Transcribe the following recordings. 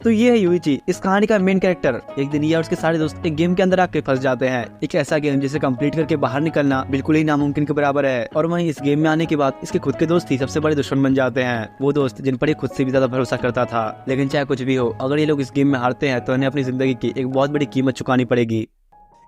तो ये है यूइची, इस कहानी का मेन कैरेक्टर। एक दिन ये और उसके सारे दोस्त एक गेम के अंदर आके फंस जाते हैं। एक ऐसा गेम जिसे कंप्लीट करके बाहर निकलना बिल्कुल ही नामुमकिन के बराबर है। और वहीं इस गेम में आने के बाद इसके खुद के दोस्त ही सबसे बड़े दुश्मन बन जाते हैं। वो दोस्त जिन पर ये खुद से भी ज्यादा भरोसा करता था। लेकिन चाहे कुछ भी हो, अगर ये लोग इस गेम में हारते हैं तो इन्हें अपनी जिंदगी की एक बहुत बड़ी कीमत चुकानी पड़ेगी।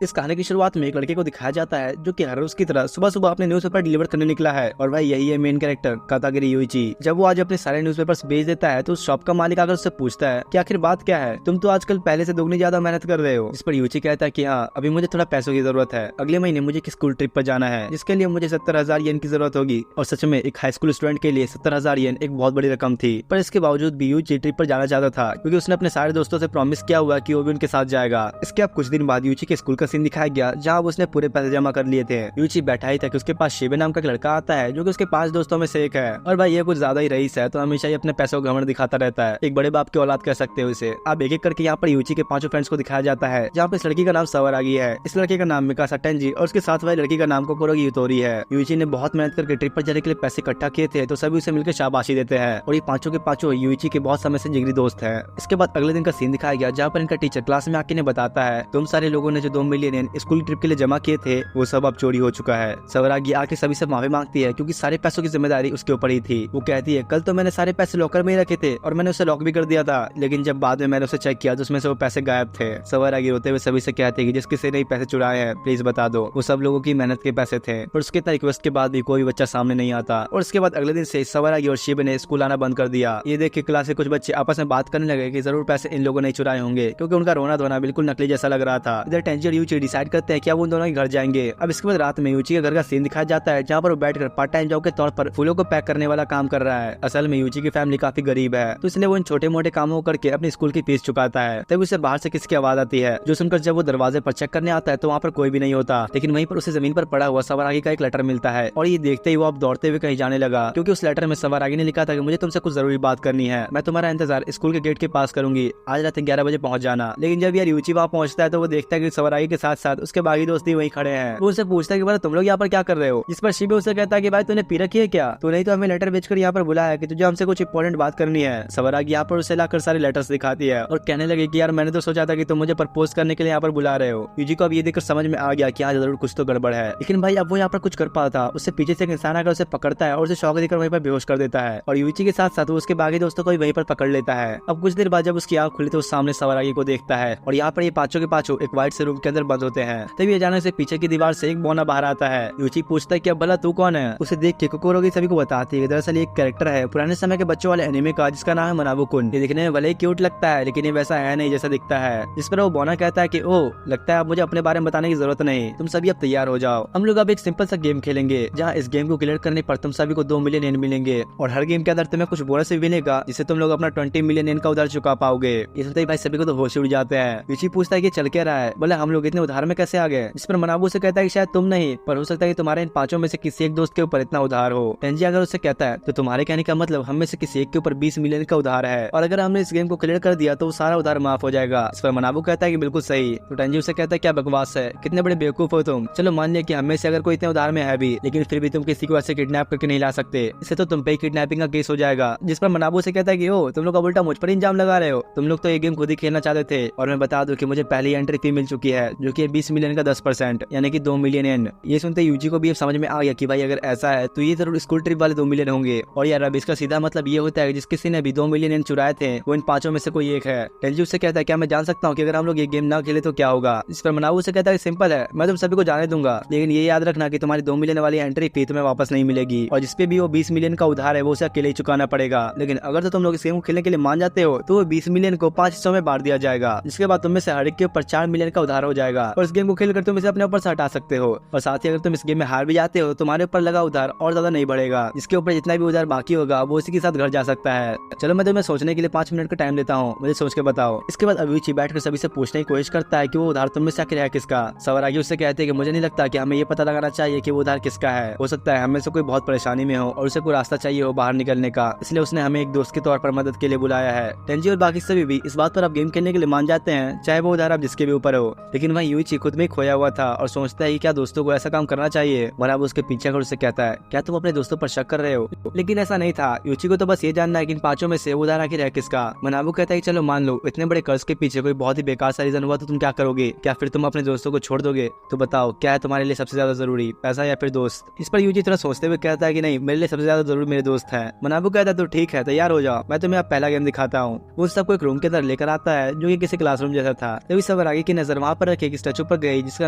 इस कहानी की शुरुआत में एक लड़के को दिखाया जाता है जो कि हर रोज की तरह सुबह सुबह अपने न्यूज़पेपर डिलीवर करने निकला है। और भाई यही है मेन कैरेक्टर कातागिरी यूइची। जब वो आज अपने सारे न्यूज़पेपर्स बेच देता है तो उस शॉप का मालिक आकर उससे पूछता है कि आखिर बात क्या है, तुम तो आजकल पहले से दोगुनी ज्यादा मेहनत कर रहे हो। इस पर यूइची कहता है कि हाँ, अभी मुझे थोड़ा पैसों की जरूरत है। अगले महीने मुझे एक स्कूल ट्रिप पर जाना है जिसके लिए मुझे 70,000 येन की जरूरत होगी। और सच में एक हाई स्कूल स्टूडेंट के लिए 70,000 येन एक बहुत बड़ी रकम थी। पर इसके बावजूद भी यूइची ट्रिप पर जाना चाहता था क्योंकि उसने अपने सारे दोस्तों से प्रॉमिस किया हुआ कि वो भी उनके साथ जाएगा। इसके अब कुछ दिन बाद यूइची के स्कूल का सीन दिखाया गया जहाँ उसने पूरे पैसे जमा कर लिए थे। यूइची बैठा ही था कि उसके पास शिबे नाम का एक लड़का आता है जो कि उसके 5 दोस्तों में से एक है। और भाई ये कुछ ज्यादा ही रईस है तो हमेशा ही अपने पैसों को घमंड दिखाता रहता है। एक बड़े बाप की औलाद कह सकते हो इसे। अब एक एक करके यहाँ पर यूइची के 5 फ्रेंड्स को दिखाया जाता है जहाँ पे इस लड़की का नाम सवारागी है, इस लड़के का नाम मिकासा टेंजी और उसके साथ वाली लड़की का नाम कोकोरोगी युतोरी है। यूइची ने बहुत मेहनत करके ट्रिप पर जाने के लिए पैसे इकट्ठा किए थे तो सभी उसे मिलकर शाबाशी देते हैं। और ये पांचों के पांचों यूइची के बहुत समय से जिगरी दोस्त हैं। इसके बाद अगले दिन का सीन दिखाया गया जहाँ पर इनका टीचर क्लास में आके ने बताता है, तुम सारे लोगों ने जो 2 मिलियन स्कूल ट्रिप के लिए जमा किए थे वो सब अब चोरी हो चुका है। सवरागी आके सभी से माफी मांगती है क्योंकि सारे पैसों की जिम्मेदारी उसके ऊपर ही थी। वो कहती है, कल तो मैंने सारे पैसे लॉकर में ही रखे थे और मैंने उसे लॉक भी कर दिया था, लेकिन जब बाद में मैंने उसे चेक किया तो उसमें से वो पैसे गायब थे। सवरागी रोते हुए सभी से कहती है कि जिस किसी ने पैसे चुराए हैं प्लीज बता दो। वो सब लोगों की मेहनत के पैसे थे। पर उसके रिक्वेस्ट के बाद भी कोई बच्चा सामने नहीं आता। और उसके बाद अगले दिन से सवरागी और शिबे ने स्कूल आना बंद कर दिया। ये देख के क्लास के कुछ बच्चे आपस में बात करने लगे कि जरूर पैसे इन लोगों ने चुराए होंगे क्योंकि उनका रोना धोना बिल्कुल नकली जैसा लग रहा था। इधर टेंजी और यूची डिसाइड करते हैं कि अब उन दोनों के घर जाएंगे। अब इसके बाद रात में यूची के घर का सीन दिखाया जाता है जहाँ पर वो बैठकर पार्ट टाइम जॉब के तौर पर फूलों को पैक करने वाला काम कर रहा है। असल में यूची की फैमिली काफी गरीब है तो इसलिए वो इन छोटे मोटे कामों करके अपनी स्कूल की फीस चुकाता है। तभी उसे बाहर से किसकी आवाज आती है जो सुनकर जब वो दरवाजे पर चेक करने आता है तो वहाँ पर कोई भी नहीं होता। लेकिन वहीं पर उसे जमीन पर पड़ा हुआ सवरागी का एक लेटर मिलता है और ये देखते ही वो अब दौड़ते हुए कहीं जाने लगा क्योंकि उस लेटर में सवरागी ने लिखा था कि मुझे तुमसे कुछ जरूरी बात करनी है, मैं तुम्हारा इंतजार स्कूल के गेट के पास करूंगी, आज रात 11 बजे पहुंच जाना। लेकिन जब यार यूची वहाँ पहुंचता है तो वो देखता है कि सवरागी के साथ साथ उसके बाकी दोस्त भी वहीं खड़े हैं। वो उससे पूछता है कि तुम लोग यहाँ पर क्या कर रहे हो। जिस पर शिबे उसे कहता है कि भाई तूने पी रखी है क्या, तू नहीं तो हमें लेटर बेचकर यहाँ पर बुलाया है कि तुझे हमसे कुछ इंपॉर्टेंट बात करनी है। सवरागी यहाँ पर उसे लाकर सारे लेटर्स दिखाती है और कहने लगे कि यार मैंने तो सोचा था कि तुम मुझे प्रपोज करने के लिए यहाँ पर बुला रहे हो। यूजी को अब ये देखकर समझ में आ गया कि हाँ जरूर कुछ तो गड़बड़ है। लेकिन भाई अब वो यहाँ पर कुछ कर पाता, उससे पीछे से एक इंसान आकर उसे पकड़ता है और उसे शौक देकर वहीं पर बेहोश कर देता है। और यूजी के साथ साथ वो उसके बाकी दोस्तों को भी वहीं पर पकड़ लेता है। अब कुछ देर बाद जब उसकी आंख खुली तो उस सामने सवरागी को देखता है और यहाँ पर ये पांचों के पांचों एक व्हाइट से रूम के अंदर बंद होते हैं। तभी अचानक से पीछे की दीवार से एक बौना बाहर आता है। यूजी पूछता है कि अब भला तू कौन है। उसे देख के कोकोरोगी सभी को बताती है दरअसल एक कैरेक्टर है पुराने समय के बच्चों वाले एनिमे का जिसका नाम है मनाबुकुन। ये दिखने में भले ही क्यूट लगता है लेकिन ये वैसा है नहीं जैसा दिखता है। जिस पर वो बौना कहता है कि ओह लगता है अब मुझे अपने बारे में बताने की जरूरत नहीं, तुम सभी अब तैयार हो जाओ, हम लोग अब एक सिंपल सा गेम खेलेंगे जहाँ इस गेम को क्लियर करने पर तुम सभी को 2 मिलियन येन मिलेंगे और हर गेम के अंदर तुम्हें कुछ बोनस भी मिलेगा जिससे तुम लोग अपना 20 मिलियन येन का उधार चुका पाओगे। ये सुनते ही भाई सभी को तो होश उड़ जाते हैं। यूची पूछता है कि चल क्या रहा है, बोले हम लोग इतने उधार में कैसे आ गए। जिस पर मनाबू से कहता है कि शायद तुम नहीं पर हो सकता है कि तुम्हारे इन पांचों में से किसी एक दोस्त के ऊपर इतना उधार हो। टेंजी अगर उससे कहता है तो तुम्हारे कहने का मतलब हम में से किसी एक के ऊपर 20 मिलियन का उधार है और अगर हमने इस गेम को क्लियर कर दिया तो सारा उधार माफ हो जाएगा। इस पर मनाबू कहता है कि बिल्कुल सही। तो टेंजी उसे कहता है क्या बकवास है, कितने बड़े बेवकूफ हो तुम। चलो मान लिया कि हमें से अगर कोई इतने उधार में है भी लेकिन फिर भी तुम किसी को ऐसे किडनैप करके नहीं ला सकते, इससे तो तुम पे किडनैपिंग का केस हो जाएगा। जिस पर मनाबू से कहता है कि ओ तुम लोग अब उल्टा मुझ पर इल्जाम लगा रहे हो, तुम लोग तो ये गेम खुद ही खेलना चाहते थे और मैं बता दूं कि मुझे पहली एंट्री फी मिल चुकी है जो कि 20 मिलियन का 10% यानी कि 2 मिलियन येन। ये सुनते यूजी को भी अब समझ में आ गया कि भाई अगर ऐसा है तो ये जरूर स्कूल ट्रिप वाले 2 मिलियन होंगे। और यार अब इसका सीधा मतलब ये होता है कि जिस किसी ने भी 2 मिलियन येन चुराए थे वो इन पांचों में से कोई एक है। टेंजी उससे कहता है क्या मैं जान सकता हूँ कि अगर हम लोग ये गेम ना खेले तो क्या होगा। इस पर मनाबू से कहता है सिंपल है, मैं तुम सभी को जाने दूंगा लेकिन ये याद रखना कि तुम्हारी 2 मिलियन वाली एंट्री फी तुम्हें वापस नहीं मिलेगी और जिसपे भी वो 20 मिलियन का उधार है वो उसे अकेले ही चुकाना पड़ेगा। लेकिन अगर तो तुम लोग इस गेम को खेलने के लिए मान जाते हो तो वो 20 मिलियन को 5 हिस्सों में बांट दिया जाएगा जिसके बाद तुम में से हर एक के ऊपर 4 मिलियन का उधार हो जाएगा और इस गेम को खेलकर तुम इसे अपने ऊपर से हटा सकते हो। और साथ ही अगर तुम इस गेम में हार भी जाते हो तो तुम्हारे ऊपर लगा उधार और ज्यादा नहीं बढ़ेगा, जिसके ऊपर जितना भी उधार बाकी होगा वो इसी के साथ घर जा सकता है। चलो मैं तुम्हें सोचने के लिए 5 मिनट का टाइम देता हूँ, मुझे सोच के बताओ। इसके बाद अभिरुचि बैठकर सभी से पूछने की कोशिश करता है कि वो उधार तुम में से आखिर है किसका। सवरागी उससे कहते हैं कि मुझे नहीं लगता कि हमें ये पता लगाना चाहिए कि वो उधार किसका है, हो सकता है हमें से कोई बहुत परेशानी में हो और उसे कोई रास्ता चाहिए हो बाहर निकलने का, इसलिए उसने हमें एक दोस्त के तौर पर मदद के लिए बुलाया है। टेंजी और बाकी सभी भी इस बात पर अब गेम खेलने के लिए मान जाते हैं चाहे वो उधार अब जिसके भी ऊपर हो। लेकिन वहीं वहीं यूची खुद में खोया हुआ था और सोचता है कि क्या दोस्तों को ऐसा काम करना चाहिए। मनाबू उसके पीछे कर उसे कहता है, क्या तुम अपने दोस्तों पर शक कर रहे हो? लेकिन ऐसा नहीं था। यूची को तो बस ये जानना है कि इन पांचों में से उधार आखिर है किसका। मनाबू कहता है कि चलो मान लो इतने बड़े कर्ज के पीछे कोई बहुत ही बेकार सा रीजन हुआ तो तुम क्या करोगे? क्या फिर तुम अपने दोस्तों को छोड़ दोगे? तो बताओ क्या है तुम्हारे लिए सबसे ज्यादा जरूरी, पैसा या फिर दोस्त? इस पर यूजी थोड़ा सोचते हुए कहता है कि नहीं, मेरे लिए सबसे ज्यादा जरूरी मेरे दोस्त है। मनाबू कहता है तो ठीक है, तैयार हो जाओ, मैं तुम्हें अब पहला गेम दिखाता हूँ। वो सबको एक रूम के अंदर लेकर आता है जो कि किसी क्लासरूम जैसा था। तभी सवरागी की नजर वहाँ पर रखे एक स्टैचू पर गई जिसका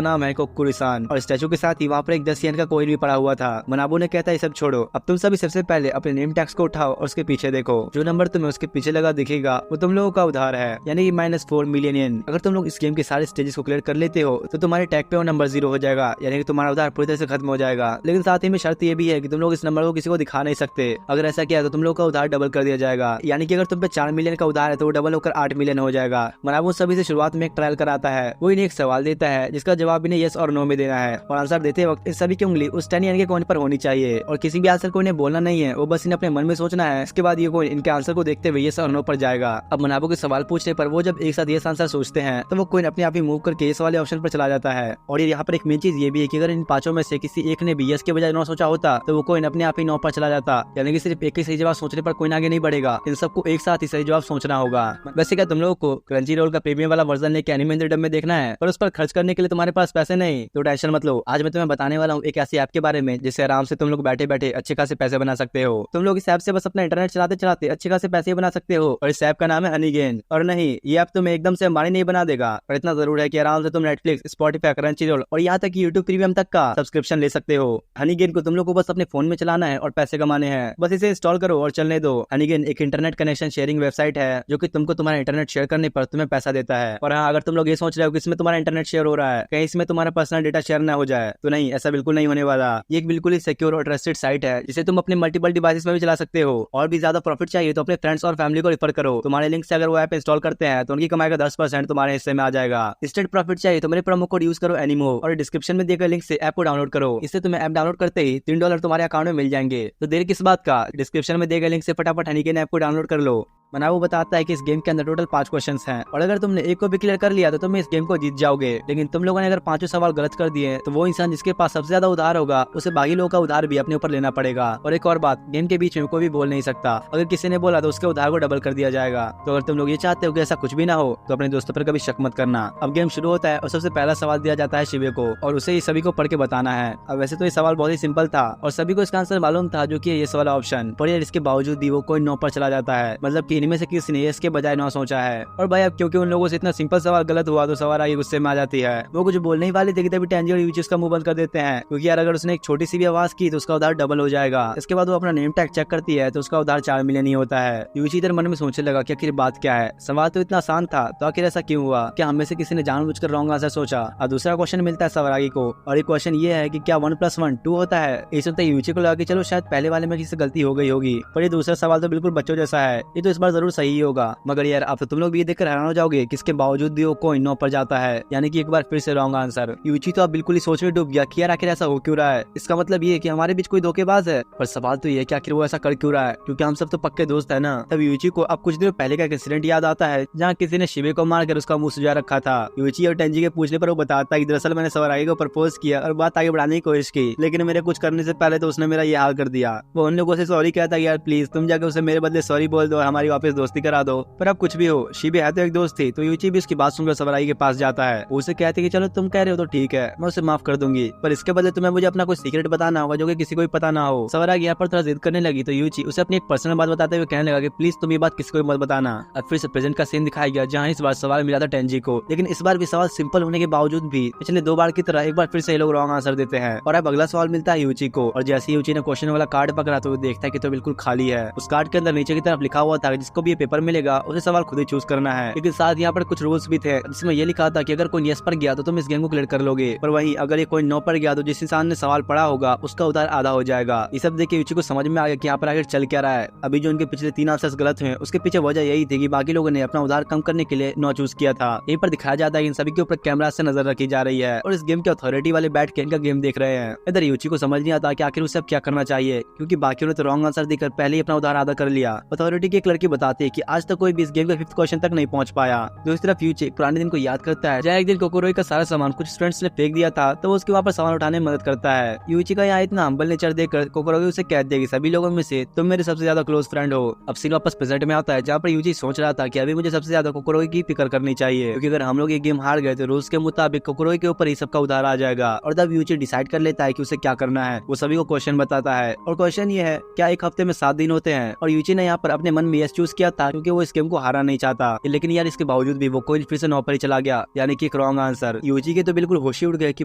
नाम है कोकुरिसान, और स्टैचू के साथ ही वहाँ पर एक 10 येन का कॉइन भी पड़ा हुआ था। मनाबू ने कहता है सब छोड़ो, अब तुम सभी सबसे पहले अपने नेम टैग्स को उठाओ और उसके पीछे देखो। जो नंबर तुम्हें उसके पीछे लगा दिखेगा वो तुम लोगों का उधार है, यानी कि -4 मिलियन येन। अगर तुम लोग इस गेम के सारे स्टेजेस को क्लियर कर लेते हो तो तुम्हारे टैग पे वो नंबर 0 हो जाएगा, यानी कि तुम्हारा उधार पूरी तरह से खत्म हो जाएगा। लेकिन साथ ही में शर्त ये भी है कि तुम लोग इस नंबर को किसी को दिखा नहीं सकते। अगर ऐसा किया तो तुम लोग का उधार डबल कर दिया जाएगा, यानी कि अगर तुम पे 4 मिलियन का उधार है तो वो डबल होकर 8 मिलियन हो जाएगा। मनाबू सभी से शुरुआत में एक ट्रायल कराता है। वो इन्हें एक सवाल देता है जिसका जवाब इन्हें यस और नो में देना है, और आंसर देते वक्त इन सभी की उंगली उस 10 येन के कॉइन पर होनी चाहिए और किसी भी आंसर को इन्हें बोलना नहीं है, वो बस इन्हें अपने मन में सोचना है। इसके बाद ये कॉइन इनके आंसर को देखते हुए यस और नो पर जाएगा। अब मनाबू के सवाल पूछने पर वो जब एक साथ यस आंसर सोचते हैं तो वो कॉइन अपने आप ही मूव करके यस वाले ऑप्शन पर चला जाता है। और यहाँ पर एक मेन चीज ये भी है कि अगर इन पांचों में से किसी एक ने भी यस के बजाय नो सोचा होता तो वो कॉइन अपने आप ही नो पर चला जाता, यानी कि सिर्फ एक ही सही जवाब सोचने पर कोई आगे नहीं बढ़ेगा। इन सबको एक साथ ही सही जवाब सोचना होगा। वैसे क्या तुम लोगों को क्रंची रोल का प्रीमियम वाला वर्जन लेके एनिमे डब में देखना है, पर उस पर खर्च करने के लिए तुम्हारे पास पैसे नहीं? तो टेंशन मत लो, आज मैं तुम्हें बताने वाला हूँ एक ऐसी ऐप के बारे में जिससे आराम से तुम लोग बैठे बैठे अच्छे खासे पैसे बना सकते हो। तुम लोग इस ऐप से बस अपना इंटरनेट चलाते चलाते अच्छे खासे पैसे बना सकते हो, और इस ऐप का नाम है हनीगेन। और नहीं, ये ऐप तुम्हें एकदम से अंबानी नहीं बना देगा, पर इतना जरूर है कि आराम से तुम नेटफ्लिक्स, स्पॉटिफाई, क्रंची रोल और यहाँ तक कि यूट्यूब प्रीमियम तक का सब्सक्रिप्शन ले सकते हो। हनीगेन को तुम लोग को बस अपने फोन में चलाना है और पैसे कमाने हैं। बस इसे इंस्टॉल करो और चलने दो। हनीगेन एक इंटरनेट कनेक्शन शेयरिंग वेबसाइट है जो कि तुमको तुम्हारा इंटरनेट शेयर करने पर तुम्हें पैसा देता है। और हाँ, अगर तुम लोग ये सोच रहे हो कि इसमें तुम्हारा इंटरनेट शेयर हो रहा है, कहीं इसमें तुम्हारा पर्सनल डेटा शेयर ना हो जाए, तो नहीं, ऐसा बिल्कुल नहीं होने वाला। ये एक बिल्कुल ही सिक्योर और ट्रस्टेड साइट है जिसे तुम अपने मल्टीपल डिवाइसेस में भी चला सकते हो। और भी ज्यादा प्रॉफिट चाहिए तो अपने फ्रेंड्स और फैमिली को रेफर करो। तुम्हारे लिंक से अगर वो ऐप इंस्टॉल करते हैं तो उनकी कमाई का 10% तुम्हारे हिस्से में आ जाएगा। इंस्टेंट प्रॉफिट चाहिए तो मेरे प्रोमो कोड यूज करो एनिमो, और डिस्क्रिप्शन में दिए गए लिंक से ऐप को डाउनलोड करो। इससे तुम्हें ऐप डाउनलोड करते ही $3 तुम्हारे अकाउंट में मिल जाएंगे। तो देर किस बात का, डिस्क्रिप्शन में दिए गए लिंक से फटाफट हनीगेन ऐप को डाउनलोड कर लो। मनाबू बताता है कि इस गेम के अंदर टोटल 5 क्वेश्चंस हैं, और अगर तुमने एक को भी क्लियर कर लिया तो तुम इस गेम को जीत जाओगे। लेकिन तुम लोगों ने अगर 5 सवाल गलत कर दिए तो वो इंसान जिसके पास सबसे ज्यादा उधार होगा उसे बाकी लोगों का उधार भी अपने ऊपर लेना पड़ेगा। और एक और बात, गेम के बीच में कोई भी बोल नहीं सकता। अगर किसी ने बोला तो उसके उधार को डबल कर दिया जाएगा। तो अगर तुम लोग ये चाहते हो कि ऐसा कुछ भी ना हो तो अपने दोस्तों पर कभी शक मत करना। अब गेम शुरू होता है और सबसे पहला सवाल दिया जाता है शिवे को, और उसे ये सभी को पढ़ के बताना है। अब वैसे तो ये सवाल बहुत ही सिंपल था और सभी को इसका आंसर मालूम था, जो कि ये वाला ऑप्शन, पर यार इसके बावजूद भी वो कोई 9 पर चला जाता है। मतलब कि इनमें से किसी ने इसके बजाय 9 सोचा है। और भाई अब क्योंकि उन लोगों से इतना सिंपल सवाल गलत हुआ तो सवाल आगे गुस्से में आ जाती है। वो कुछ बोलने ही वाले थे कि तभी टैंजी और यूची उसका मुंह बंद कर देते हैं, क्योंकि यार अगर उसने एक छोटी सी भी आवाज की तो उसका उधार डबल हो जाएगा। इसके बाद वो अपना नेम टैग चेक करती है तो उसका उधार 4 मिलियन ही होता है। यूची इधर मन में सोचने लगा कि आखिर बात क्या है, सवाल तो इतना आसान था, तो आखिर ऐसा क्यों हुआ? क्या हमें से किसी ने जानबूझकर रॉन्ग आंसर सोचा? और दूसरा क्वेश्चन मिलता है सवरागी को, और एक क्वेश्चन ये है कि क्या 1 + 1 2 होता है? ये सुनते यूची को लगा कि चलो शायद पहले वाले में किसी से गलती हो गई होगी, पर ये दूसरा सवाल तो बिल्कुल बच्चों जैसा है, ये तो इस बार जरूर सही होगा। मगर यार अब तो तुम लोग भी ये देखकर हैरान हो जाओगे कि इसके बावजूद भी वो कोई 9 पर जाता है, यानी कि एक बार फिर से रॉन्ग आंसर। यूची तो अब बिल्कुल ही सोच में डूब गया कि यार आखिर ऐसा हो क्यों रहा है? इसका मतलब ये है कि हमारे बीच कोई धोखेबाज है। पर सवाल तो ये है कि आखिर वो ऐसा कर क्यों रहा है, क्योंकि हम सब तो पक्के दोस्त है ना। तब यूची को अब कुछ दिनों पहले का इंसिडेंट याद आता है जहाँ किसी ने शिवे को मारकर उसका मुंह सुजा रखा था। यूची और टेंजी के पूछने पर वो बताता है कि दरअसल मैंने सवरागी को प्रपोज किया और बात आगे बढ़ाने की कोशिश की, लेकिन मेरे कुछ करने से पहले तो उसने मेरा ये हाल कर दिया। वो उन लोगों से सॉरी कहता है यार प्लीज तुम जाकर उसे मेरे बदले सॉरी बोल दो और हमारी वापस दोस्ती करा दो। पर अब कुछ भी हो, शिवे है तो एक दोस्त थी, तो यूची भी उसकी बात सुनकर सवरागी के पास जाता है। उसे कहते कि चलो तुम कह रहे हो तो ठीक है, मैं उसे माफ कर दूंगी, पर इसके बदले तुम्हें मुझे अपना कोई सीक्रेट बताना होगा जो कि किसी को भी पता ना हो। सवरागी यहाँ पर थोड़ा जिद करने लगी तो यूची उसे अपनी एक पर्सनल बात बताते हुए कहने लगा कि प्लीज तुम ये बात किसी को भी मत बताना। अब फिर से प्रेजेंट का सीन दिखाया गया जहाँ इस बार सवाल मिला था टेंजी को, लेकिन इस बार भी सवाल सिंपल होने के बावजूद भी पिछले 2 बार की तरह एक बार फिर से ये लोग रॉन्ग आंसर देते हैं। और अब अगला सवाल मिलता है यूची को, और जैसे यूची ने क्वेश्चन वाला कार्ड पकड़ा तो वो देखता है कि तो बिल्कुल खाली है। उस कार्ड के अंदर नीचे की तरफ लिखा हुआ था जिसको भी ये पेपर मिलेगा उसे सवाल खुद ही चूज करना है, लेकिन साथ यहाँ पर कुछ रूल्स भी थे जिसमें ये लिखा था कि अगर कोई यस पर गया तो तुम इस गेम को क्लियर कर लोगे, पर वहीं अगर ये कोई 9 पर गया तो जिस इंसान ने सवाल पढ़ा होगा उसका उधार आधा हो जाएगा। ये सब देख के यूची को समझ में आ गया कि यहाँ पर आखिर चल क्या रहा है। अभी जो उनके पिछले 3 आंसर्स गलत हुए उसके पीछे वजह यही थी कि बाकी लोगों ने अपना उधार कम करने के लिए 9 चूज किया था। यहीं पर दिखाया जाता है कि इन सभी के ऊपर कैमरा से नजर रखी जा रही है और इस गेम के अथॉरिटी वाले बैठ के इनका गेम देख रहे हैं। इधर यूची को समझ नहीं आता कि आखिर उसे अब क्या करना चाहिए, क्योंकि बाकियों ने तो रॉन्ग आंसर देकर पहले ही अपना उधार आधा कर लिया। अथॉरिटी की एक लड़की बताती है कि आज तक कोई भी इस गेम के 5th क्वेश्चन तक नहीं पहुंच पाया। दूसरी तरफ यूची पुराने दिन को याद करता है जहाँ एक दिन कोकोरोई का सारा सामान कुछ स्टूडेंट्स ने फेंक दिया था, तो वो उसके वहाँ पर सामान उठाने में मदद करता है। यूची का यहाँ इतना हम्बल नेचर देखकर कोकोरोई उसे कहती है कि सभी लोगों में से तुम मेरे सबसे ज्यादा क्लोज फ्रेंड हो। अब सीन वापस प्रेजेंट में आता है जहाँ पर यूची सोच रहा था कि अभी मुझे सबसे ज्यादा कोकोरोई की फिक्र करनी चाहिए, क्योंकि अगर हम लोग ये गेम हार गए तो रूल्स के मुताबिक कोकोरोई के ऊपर ही सबका उधार आ जाएगा। और तब यूची डिसाइड कर लेता है कि उसे क्या करना है। वो सभी को क्वेश्चन बताता है और क्वेश्चन ये है, क्या एक हफ्ते में 7 दिन होते हैं? और यूची ने यहाँ पर अपने मन में यस चूज किया था क्योंकि वो इस गेम को हारा नहीं चाहता, लेकिन यार इसके बावजूद भी वो कोई फिर से 9 पर ही चला गया, यानी कि एक रॉन्ग आंसर। यूची के तो बिल्कुल होश ही उड़ गए कि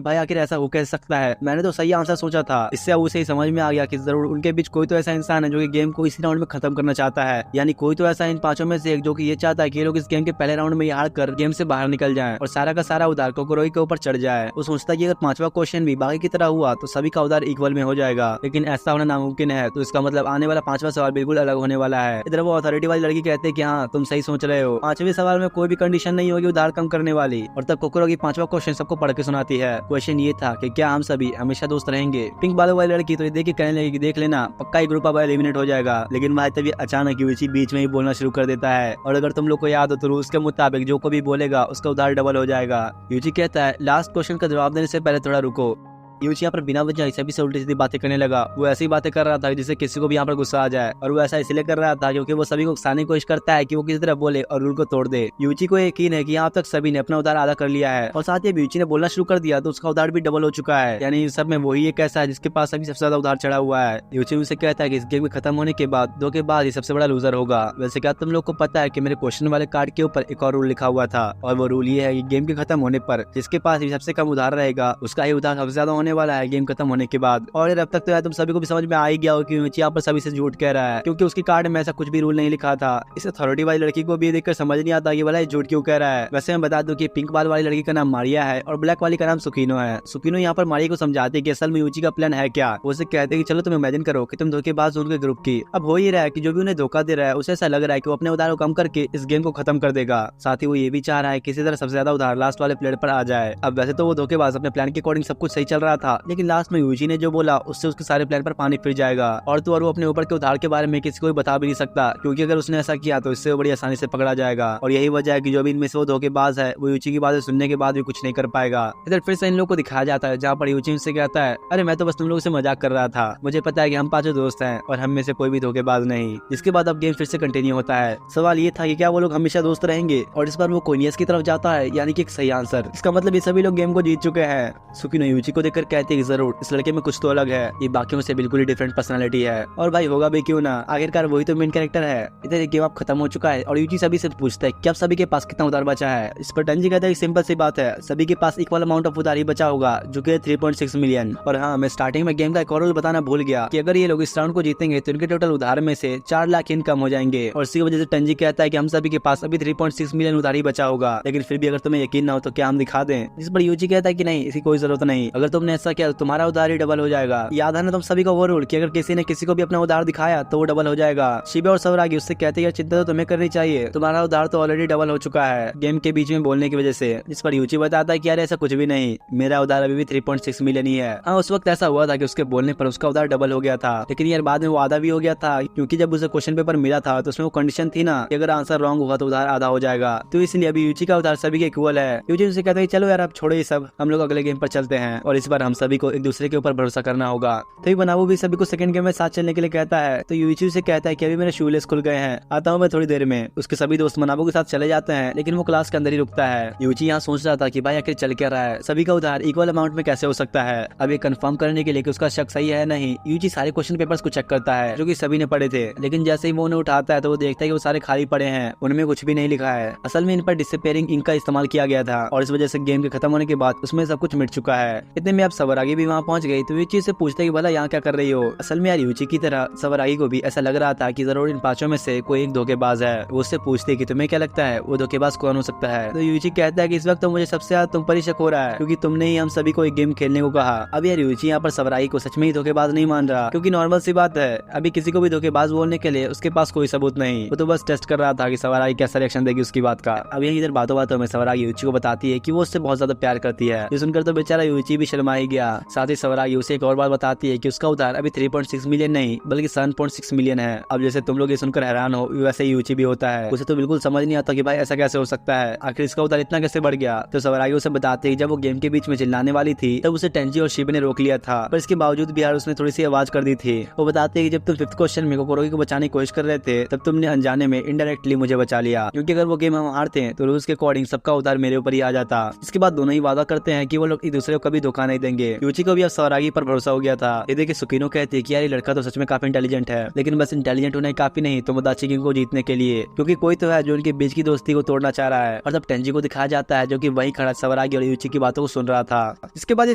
भाई आखिर ऐसा हो कैसे सकता है, मैंने तो सही आंसर सोचा था। इससे उसे ही समझ में आ गया कि जरूर उनके बीच कोई तो ऐसा इंसान है जो कि गेम को इसी राउंड में खत्म करना चाहता है, यानी कोई तो ऐसा इन 5 में से एक जो कि ये चाहता है कि ये लोग इस गेम के पहले राउंड में हार कर गेम से बाहर निकल जाएं और सारा का सारा उधार कोकोरोई के ऊपर चढ़ जाए। वो सोचता है कि अगर 5वां क्वेश्चन भी बाकी की तरह हुआ तो सभी का उधार इक्वल में हो जाएगा, लेकिन ऐसा होना नामुमकिन है। तो इसका मतलब आने वाला 5वां सवाल बिल्कुल अलग होने वाला है। इधर वो अथॉरिटी वाली लड़की कहते हैं कि हाँ तुम सही सोच रहे हो, 5वें सवाल में कोई भी कंडीशन नहीं होगी उधार कम करने वाली। और तब कोकोरोई 5वां क्वेश्चन सबको पढ़ के सुनाती है। क्वेश्चन ये था कि क्या हम सभी हमेशा दोस्त रहेंगे? पिंक बालों वाली लड़की तो ये देख के कहने लगी कि देख लेना पक्का एक ग्रुप अब एलिमिनेट हो जाएगा, लेकिन भाई तभी अचानक यूची बीच में ही बोलना शुरू कर देता है। और अगर तुम लोग को याद हो तो रूल्स के मुताबिक जो कोई भी बोलेगा उसका उधार डबल हो जाएगा। यूची कहता है लास्ट क्वेश्चन का जवाब देने से पहले थोड़ा रुको। यूची यहाँ पर बिना वजह सभी से उल्टी सीधी बातें करने लगा। वो ऐसी बातें कर रहा था जिससे किसी को भी यहाँ पर गुस्सा आ जाए, और वो ऐसा इसलिए कर रहा था क्योंकि वो सभी को उकसाने की कोशिश करता है कि वो किसी तरह बोले और रूल को तोड़ दे। यूची को यकीन है कि यहाँ तक सभी ने अपना उधार आधा कर लिया है, और साथ ही यूची ने बोलना शुरू कर दिया तो उसका उधार भी डबल हो चुका है, यानी सब में वही एक ऐसा है जिसके पास अभी सबसे ज्यादा उधार चढ़ा हुआ है। यूची उनसे कहता है कि इस गेम के खत्म होने के बाद 2 के बाद ही सबसे बड़ा लूजर होगा। वैसे क्या तुम लोग को पता है कि मेरे क्वेश्चन वाले कार्ड के ऊपर एक और रूल लिखा हुआ था, और वो रूल ये है कि गेम के खत्म होने पर जिसके पास भी सबसे कम उधार रहेगा उसका ही उधार सबसे ज्यादा होने वाला है गेम खत्म होने के बाद। और अब तक तो यार तुम सभी को भी समझ में आ ही गया हो कि यूची यहाँ पर सभी से झूठ कह रहा है, क्योंकि उसके कार्ड में ऐसा कुछ भी रूल नहीं लिखा था। इस अथॉरिटी वाली लड़की को भी देखकर समझ नहीं आता कि वाला झूठ क्यों कह रहा है। वैसे मैं बता दूं कि पिंक बाल वाली लड़की का नाम मारिया है और ब्लैक वाली का नाम सुकीनो है। सुकीनो यहाँ पर मारिया को समझाती है कि असल में यूची का प्लान है क्या। वो उसे कहते हैं कि चलो तुम इमेजिन करो कि तुम धोखेबाज उनके ग्रुप की। अब हो ही रहा है कि जो भी उन्हें धोखा दे रहा है उसे ऐसा लग रहा है कि वो अपने उधार को कम करके इस गेम को खत्म कर देगा। साथ ही वो ये भी चाह रहा है किसी तरह सबसे ज्यादा उधार लास्ट वाले प्लेयर पर आ जाए। अब वैसे तो वो धोखेबाज अपने प्लान के अकॉर्डिंग सब कुछ सही चल रहा था, लेकिन लास्ट में यूची ने जो बोला उससे उसके सारे प्लान पर पानी फिर जाएगा। और तो और वो अपने ऊपर के उधार के बारे में किसी को भी बता भी नहीं सकता, क्योंकि अगर उसने ऐसा किया तो इससे बड़ी आसानी से पकड़ा जाएगा। और यही वजह है कि जो भी इनमें से वो धोखेबाज है वो यूची की बातें सुनने के बाद भी कुछ नहीं कर पाएगा। इधर फिर से इन लोगों को दिखाया जाता है जहाँ पर यूची से कहता है अरे मैं तो बस तुम लोगों से मजाक कर रहा था, मुझे पता है कि हम 5 दोस्त हैं और हम में से कोई भी धोखेबाज नहीं। इसके बाद अब गेम फिर से कंटिन्यू होता है। सवाल ये था कि क्या वो लोग हमेशा दोस्त रहेंगे, और इस बार वो कोनियस की तरफ जाता है, यानी कि एक सही आंसर। इसका मतलब ये सभी लोग गेम को जीत चुके हैं। सुकीनो यूची को देखकर कहते हैं कि जरूर इस लड़के में कुछ तो अलग है, ये बाकियों से बिल्कुल ही डिफरेंट पर्सनालिटी है। और भाई होगा भी क्यों ना, आखिरकार वही तो मेन कैरेक्टर है। इधर गेम अब खत्म हो चुका है और यूची सभी से पूछता है कि अब सभी के पास कितना उधार बचा है। इस पर टंजी कहता है सिंपल सी बात है, सभी के पास इक्वल अमाउंट ऑफ उधार ही बचा होगा जो कि 3.6 मिलियन। और हाँ, मैं स्टार्टिंग में गेम का एक और रूल बताना भूल गया कि अगर ये लोग इस राउंड को जीतेंगे तो इनके टोटल उधार में से 4 लाख इनकम हो जाएंगे। और इसी वजह से टंजी कहता है कि हम सभी के पास अभी 3.6 मिलियन उधार ही बचा होगा, लेकिन फिर भी अगर तुम्हें यकीन ना हो तो क्या हम दिखा दें। इस पर यूची कहता है कि नहीं, इसकी कोई जरूरत नहीं, अगर तुमने ऐसा किया तो तुम्हारा उधार ही डबल हो जाएगा। याद है ना तुम सभी का वो रूल कि अगर किसी ने किसी को भी अपना उधार दिखाया तो वो डबल हो जाएगा। शिबा और सवरागी उससे कहते हैं चिंता तो तुम्हें करनी चाहिए, तुम्हारा उधार तो ऑलरेडी डबल हो चुका है गेम के बीच में बोलने की वजह से। इस पर यूची बताता है कि यार ऐसा कुछ भी नहीं, मेरा उधार अभी भी 3.6 मिलियन ही है। हाँ, उस वक्त ऐसा हुआ था कि उसके बोलने पर उसका उधार डबल हो गया था, लेकिन यार बाद में वो आधा भी हो गया था, क्योंकि जब उसे क्वेश्चन पेपर मिला था तो उसमें वो कंडीशन थी ना कि अगर आंसर रॉन्ग हुआ तो उधार आधा हो जाएगा। तो इसलिए अभी यूची का उधार सभी के इक्वल है। यूची उनसे कहता है चलो यार अब छोड़ो ये सब, हम लोग अगले गेम पर चलते हैं और इस बार हम सभी को एक दूसरे के ऊपर भरोसा करना होगा। तो बनाबू भी सभी को सेकंड गेम में साथ चलने के लिए कहता है। तो यूची से कहता है कि अभी मेरे शूलेस खुल गए हैं, आता हूँ मैं थोड़ी देर में। उसके सभी दोस्त मनाबू के साथ चले जाते हैं, लेकिन वो क्लास के अंदर ही रुकता है। यूची यहाँ सोच रहा था कि भाई आखिर चल क्या रहा है, सभी का उधार इक्वल अमाउंट में कैसे हो सकता है। अब ये कंफर्म करने के लिए कि उसका शक सही है नहीं, यूची सारे क्वेश्चन पेपर्स को चेक करता है जो कि सभी ने पढ़े थे, लेकिन जैसे ही वो उन्हें उठाता है तो वो देखता है कि वो सारे खाली पड़े हैं, उनमें कुछ भी नहीं लिखा है। असल में इन पर डिसअपीयरिंग इंक का इस्तेमाल किया गया था और इस वजह से गेम के खत्म होने के बाद उसमें सब कुछ मिट चुका है। इतने में अब सवरागी भी वहाँ पहुंच गई तो यूची से पूछते कि भला यहाँ क्या कर रही हो। असल में यार यूची की तरह सवरागी को भी ऐसा लग रहा था कि जरूर इन 5 में से कोई एक धोखेबाज है। वो उससे पूछते कि तुम्हें क्या लगता है वो धोखेबाज कौन हो सकता है। तो यूची कहता है कि इस वक्त तो मुझे सबसे ज्यादा तुम पर ही शक हो रहा है, क्योंकि तुमने ही हम सभी को एक गेम खेलने को कहा। अब यार यूची यहाँ पर सवरागी को सच में ही धोखेबाज नहीं मान रहा, क्योंकि नॉर्मल सी बात है, अभी किसी को भी धोखेबाज बोलने के लिए उसके पास कोई सबूत नहीं, वो तो बस टेस्ट कर रहा था कि सवरागी कैसा रिएक्शन देगी उसकी बात का। अब यही इधर बातों बातों में सवरागी यूची को बताती है कि वो उससे बहुत ज्यादा प्यार करती है। ये सुनकर तो बेचारा यूची भी शर्मा ही गया। साथ ही सवरागी उसे एक और बात बताती है कि उसका उधार अभी 3.6 मिलियन नहीं बल्कि 7.6 मिलियन है। अब जैसे तुम लोग ये सुनकर हैरान हो, वैसे ही यूची भी होता है। उसे तो बिल्कुल समझ नहीं आता कि भाई ऐसा कैसे हो सकता है, आखिर इसका उधार इतना कैसे बढ़ गया। तो सवरागी उसे बताते हैं जब वो गेम के बीच में चिल्लाने वाली थी तब उसे टेंजी और शिबे ने रोक लिया था, पर इसके बावजूद भी यार उसने थोड़ी सी आवाज कर दी थी। वो बताते हैं कि जब तुम 5th क्वेश्चन में कोकोरोगी को बचाने की कोशिश कर रहे थे तब तुमने अनजाने में इनडायरेक्टली मुझे बचा लिया, क्योंकि अगर वो गेम हम हारते हैं तो रूल्स के अकॉर्डिंग सबका उधार मेरे ऊपर ही आ जाता। इसके बाद दोनों ही वादा करते हैं कि वो लोग एक दूसरे को कभी धोखा नहीं देंगे। यूची को भी अब सवरागी पर भरोसा हो गया था। ये देखिए सुकीनो कहती है कि यार ये लड़का तो सच में काफी इंटेलिजेंट है, लेकिन बस इंटेलिजेंट होना ही काफी नहीं तोमोदाची किंग को जीतने के लिए, क्योंकि कोई तो है जो उनके बीच की दोस्ती को तोड़ना चाह रहा है। और तब टेंजी को दिखाया जाता है जो कि वहीं खड़ा सवरागी और यूची की बातों को सुन रहा था। इसके बाद ये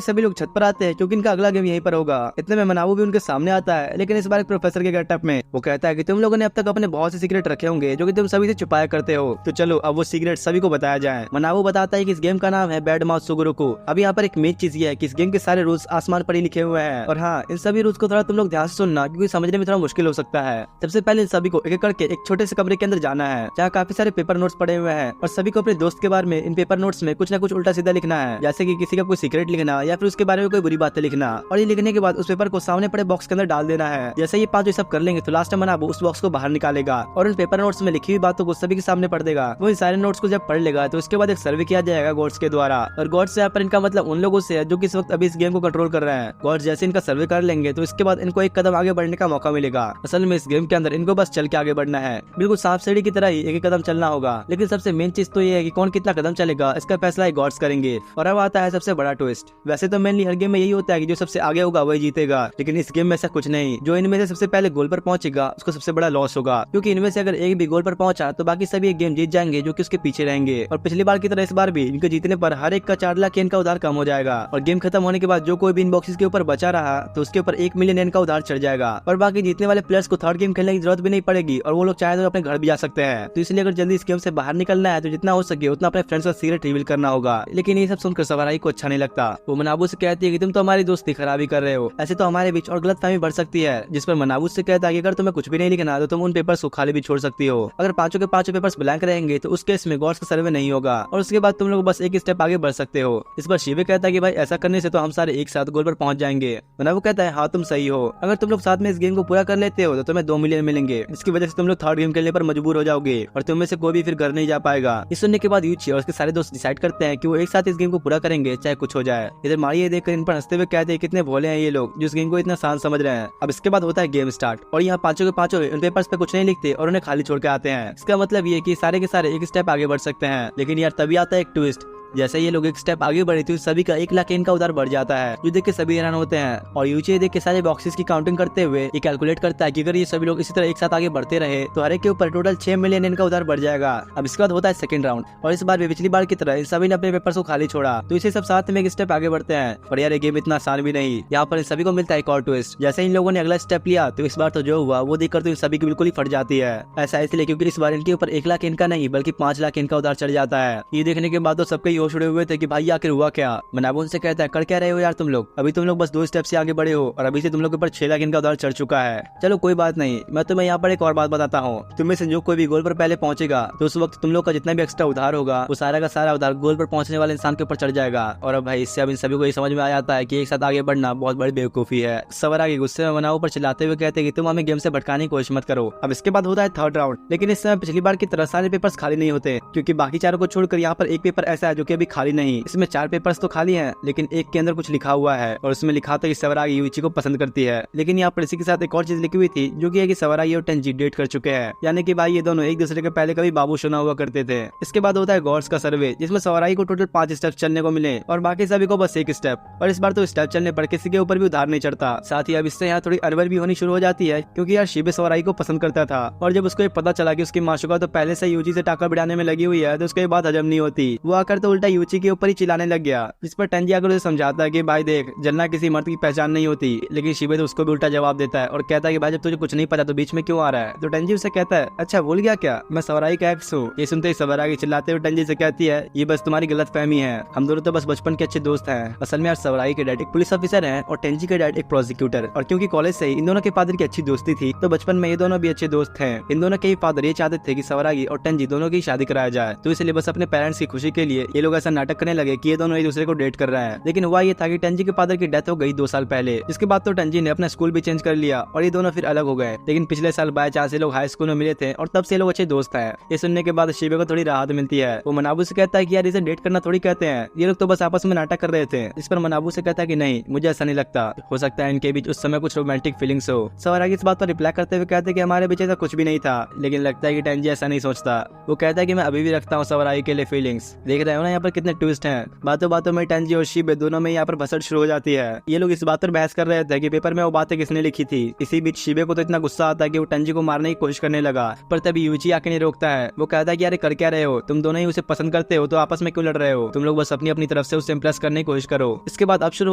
सभी लोग छत पर आते हैं क्योंकि इनका अगला गेम यहीं पर होगा। इतने में मनावू भी उनके सामने आता है, लेकिन इस बार एक प्रोफेसर के गेटअप में। वो कहता है कि तुम लोगों ने अब तक अपने बहुत से सीक्रेट रखे होंगे जो कि तुम सभी से छुपाया करते हो, तो चलो अब वो सीक्रेट सभी को बताया जाए। मनावू बताता है कि इस गेम का नाम है बैड माउथ सुगुरुकु। अब यहाँ पर एक मेन चीज ये है कि इस गेम के सारे रूल्स आसमान पर ही लिखे हुए हैं, और हाँ इन सभी रूल्स को थोड़ा तुम लोग ध्यान से सुनना क्योंकि समझने में थोड़ा मुश्किल हो सकता है। सबसे पहले इन सभी को एक एक करके एक छोटे से कमरे के अंदर जाना है जहाँ काफी सारे पेपर नोट्स पड़े हुए हैं, और सभी को अपने दोस्त के बारे में इन पेपर नोट्स में कुछ न कुछ उल्टा सीधा लिखना है, जैसे कि किसी का कोई सीक्रेट लिखना या फिर उसके बारे में कोई बुरी बातें लिखना। और ये लिखने के बाद उस पेपर को सामने पड़े बॉक्स के अंदर डाल देना है। जैसे ये 5 सब कर लेंगे तो लास्ट में मनाबू उस बॉक्स को बाहर निकालेगा और इन पेपर नोट्स में लिखी हुई बातों को सभी के सामने पढ़ देगा। वो इन सारे नोट्स को जब पढ़ लेगा तो उसके बाद एक सर्वे किया जाएगा गॉड्स के द्वारा, और गॉड्स यहाँ पर इनका मतलब उन लोगों से है जो कि इस वक्त अभी इस गेम को कंट्रोल कर रहे हैं। गॉड्स जैसे इनका सर्वे कर लेंगे तो इसके बाद इनको एक कदम आगे बढ़ने का मौका मिलेगा। असल में इस गेम के अंदर इनको बस चल के आगे बढ़ना है, बिल्कुल सांप सीढ़ी की तरह ही एक एक कदम चलना होगा। लेकिन सबसे मेन चीज तो ये है कि कौन कितना कदम चलेगा इसका फैसला गॉड्स करेंगे। और अब आता है सबसे बड़ा ट्विस्ट। वैसे तो मेनली हर गेम में यही होता है कि जो सबसे आगे होगा वही जीतेगा, लेकिन इस गेम में ऐसा कुछ नहीं। जो इनमें से सबसे पहले गोल पर पहुंचेगा उसको सबसे बड़ा लॉस होगा, क्योंकि इनमें से अगर एक भी गोल पर पहुंचा तो बाकी सभी एक गेम जीत जाएंगे जो कि उसके पीछे रहेंगे। और पिछली बार की तरह इस बार भी इनके जीतने पर हर एक का 4 लाख येन का उधार कम हो जाएगा, और गेम खत्म होने के बाद जो कोई भी इन बॉक्सेस के ऊपर बचा रहा तो उसके ऊपर 1 मिलियन येन का उधार चढ़ जाएगा। और बाकी जीतने वाले प्लेयर्स को थर्ड गेम खेलने की जरूरत भी नहीं पड़ेगी, और वो लोग चाहे तो अपने घर भी जा सकते हैं। तो इसलिए अगर जल्दी इस गेम से बाहर निकलना है तो जितना हो सके उतना अपने फ्रेंड्स का सीक्रेट रिवील करना होगा। लेकिन ये सब सुनकर सवरागी को अच्छा नहीं लगता। वो मनाबू से कहती है कि तुम तो हमारी दोस्ती खराबी कर रहे हो, ऐसे तो हमारे बीच और गलतफहमी बढ़ सकती है। जिस पर मनाबू से कहता है कि अगर तुम्हें कुछ भी नहीं लिखना तो तुम उन पेपर्स को खाली भी छोड़ सकती हो। अगर 5 के 5 पेपर्स ब्लैंक रहेंगे तो उस केस में गॉड्स का सर्वे नहीं होगा, और उसके बाद तुम लोग बस एक स्टेप आगे बढ़ सकते हो। इस पर शिवे कहता है कि भाई ऐसा करने से तो हम सारे एक साथ गोल पर पहुंच जाएंगे। मनाबू कहता है हाँ तुम सही हो, अगर तुम लोग साथ में इस गेम को पूरा कर लेते हो तो तुम्हें 2 मिलियन मिलेंगे, इसकी वजह से तुम लोग थर्ड गेम खेलने पर मजबूर हो जाओगे और तुम में से कोई भी फिर घर नहीं जा पाएगा। इस सुनने के बाद यूची और उसके सारे दोस्त डिसाइड करते हैं कि वो एक साथ इस गेम को पूरा करेंगे चाहे कुछ हो जाए। इधर मारी ये देखकर इन पर हंसते हुए कहते हैं कितने भोले हैं ये लोग जो इस गेम को इतना आसान समझ रहे हैं। अब इसके बाद होता है गेम स्टार्ट, और यहाँ 5 के 5 इन पेपर्स पे कुछ नहीं लिखते और उन्हें खाली छोड़ के आते हैं। इसका मतलब ये कि सारे के सारे एक स्टेप आगे बढ़ सकते हैं। लेकिन यार तभी आता है एक ट्विस्ट। जैसे ये लोग एक स्टेप आगे बढ़े तो सभी का 1 लाख येन का उधार बढ़ जाता है, जो देख के सभी हैरान होते हैं। और यूची देख के सारे बॉक्सेस की काउंटिंग करते हुए ये कैलकुलेट करता है कि अगर ये सभी लोग इसी तरह एक साथ आगे बढ़ते रहे तो हर एक के ऊपर टोटल 6 मिलियन येन का उधार बढ़ जाएगा। अब इसके बाद होता है सेकंड राउंड, और इस बार भी पिछली बार की तरह इन सभी ने अपने पेपर्स को खाली छोड़ा, तो इसे सब साथ में एक स्टेप आगे बढ़ते हैं। पर यार ये गेम इतना आसान भी नहीं। यहाँ पर इन सभी को मिलता है एक और ट्विस्ट। जैसे इन लोगों ने अगला स्टेप लिया तो इस बार तो जो हुआ वो देखकर तो इन सभी की बिल्कुल ही फट जाती है। ऐसा इसलिए क्योंकि इस बार इनके ऊपर 1 लाख येन का नहीं बल्कि 5 लाख येन का उधार चढ़ जाता है। ये देखने के बाद तो सबके होश उड़े हुए थे कि भाई आखिर हुआ क्या। मनाबू उनसे कहता है कर क्या रहे हो यार तुम लोग, अभी तुम लोग बस 2 स्टेप से आगे बढ़े हो और अभी से तुम लोग के ऊपर 6 लाख येन का उधार चढ़ चुका है। चलो कोई बात नहीं, मैं तुम्हें यहाँ पर एक और बात बताता हूँ। तुम्हें से जो कोई भी गोल पर पहले पहुंचेगा तो उस वक्त तुम लोग का जितना भी एक्स्ट्रा उधार होगा वो सारा का सारा उधार गोल पर पहुंचने वाले इंसान के ऊपर चढ़ जाएगा। और अब भाई इससे अब इन सभी को ये समझ में आ जाता है कि एक साथ आगे बढ़ना बहुत बड़ी बेवकूफी है। सवरागी गुस्से में मनाबू पर चिल्लाते हुए कहते हैं कि तुम हमें गेम से भटकाने की कोशिश मत करो। अब इसके बाद होता है थर्ड राउंड, लेकिन इस समय पिछली बार की तरह सारे पेपर्स खाली नहीं होते, क्योंकि बाकी चारों को छोड़कर यहाँ पर एक पेपर ऐसा है जो कि अभी खाली नहीं। इसमें 4 पेपर्स तो खाली हैं, लेकिन एक के अंदर कुछ लिखा हुआ है और उसमें लिखा था कि सवरागी यूची को पसंद करती है। लेकिन यहाँ पर इसी के साथ एक और चीज लिखी हुई थी जो कि है कि सवरागी और टेंजी डेट कर चुके हैं, यानी कि भाई ये दोनों एक दूसरे के पहले कभी बाबू सुना हुआ करते थे। इसके बाद होता है गॉड्स का सर्वे, जिसमें सवरागी को टोटल 5 स्टेप चलने को मिले और बाकी सभी को बस 1 स्टेप। और इस बार तो स्टेप चलने पर किसी के ऊपर भी उधार नहीं चढ़ता। साथ ही अब इससे यहाँ थोड़ी अड़बड़ भी होनी शुरू हो जाती है, क्योंकि यार शिबे सवरागी को पसंद करता था, और जब उसको पता चला कि उसकी माशुका तो पहले से यूची से टाका बिड़ाने में लगी हुई है तो उसको ये बात हजम नहीं होती। वो आकर तो उल्टा यूची के ऊपर ही चिल्लाने लग गया, जिस पर टेंजी आकर उसे समझाता है कि भाई देख, जलना किसी मर्द की पहचान नहीं होती। लेकिन शिबे तो उसको भी उल्टा जवाब देता है और कहता है कि भाई जब तुझे कुछ नहीं पता तो बीच में क्यों आ रहा है। तो टेंजी उसे कहता है अच्छा भूल गया क्या, मैं सवरागी का एक्स हूँ। ये सुनते ही सवरागी चिल्लाते हुए टेंजी से कहती है ये बस तुम्हारी गलतफहमी है, हम दोनों तो बस बचपन के अच्छे दोस्त हैं। असल में यार सवरागी के डैड एक पुलिस ऑफिसर हैं और टेंजी के डैड एक प्रोसिक्यूटर, और क्योंकि कॉलेज से ही इन दोनों के फादर की अच्छी दोस्ती थी तो बचपन में ये दोनों भी अच्छे दोस्त हैं। इन दोनों के फादर ये चाहते थे कि सवरागी और टेंजी दोनों की शादी कराया जाए, तो इसलिए बस अपने पेरेंट्स की खुशी के लिए ये लोग ऐसा नाटक करने लगे कि ये दोनों एक दूसरे को डेट कर रहे हैं। लेकिन हुआ ये था कि टेंजी के फादर की डेथ हो गई 2 साल पहले। इसके बाद तो टेंजी ने अपना स्कूल भी चेंज कर लिया और ये दोनों फिर अलग हो गए। लेकिन पिछले साल बाय चांस ये लोग हाई स्कूल में मिले थे और तब से लोग अच्छे दोस्त हैं। ये सुनने के बाद शिबे को थोड़ी राहत मिलती है। वो मनाबू से कहता है कि यार इसे डेट करना थोड़ी कहते हैं, ये लोग तो बस आपस में नाटक कर रहे थे। इस पर मनाबू से कहता है कि नहीं, मुझे ऐसा नहीं लगता, हो सकता है इनके बीच उस समय कुछ रोमांटिक फीलिंग्स हो। सवरागी इस बात पर रिप्लाई करते हुए कहते हैं कि हमारे बीच ऐसा कुछ भी नहीं था, लेकिन लगता है कि टेंजी ऐसा नहीं सोचता। वो कहता है कि मैं अभी भी रखता हूँ सवरागी के लिए फीलिंग्स। देख रहे हो ना यहाँ पर कितने ट्विस्ट हैं। बातों बातों में टेंजी और शिबे दोनों में यहाँ पर भसड़ शुरू हो जाती है। ये लोग इस बात पर बहस कर रहे थे कि पेपर में वो बातें किसने लिखी थी। इसी बीच शिबे को तो इतना गुस्सा आता है कि वो टेंजी को मारने की कोशिश करने लगा, पर तभी यूची आके नहीं रोकता है। वो कहता है कि यार कर क्या रहे हो, तुम दोनों ही उसे पसंद करते हो तो आपस में क्यों लड़ रहे हो, तुम लोग बस अपनी अपनी तरफ से उसे इंप्रेस करने की कोशिश करो। इसके बाद अब शुरू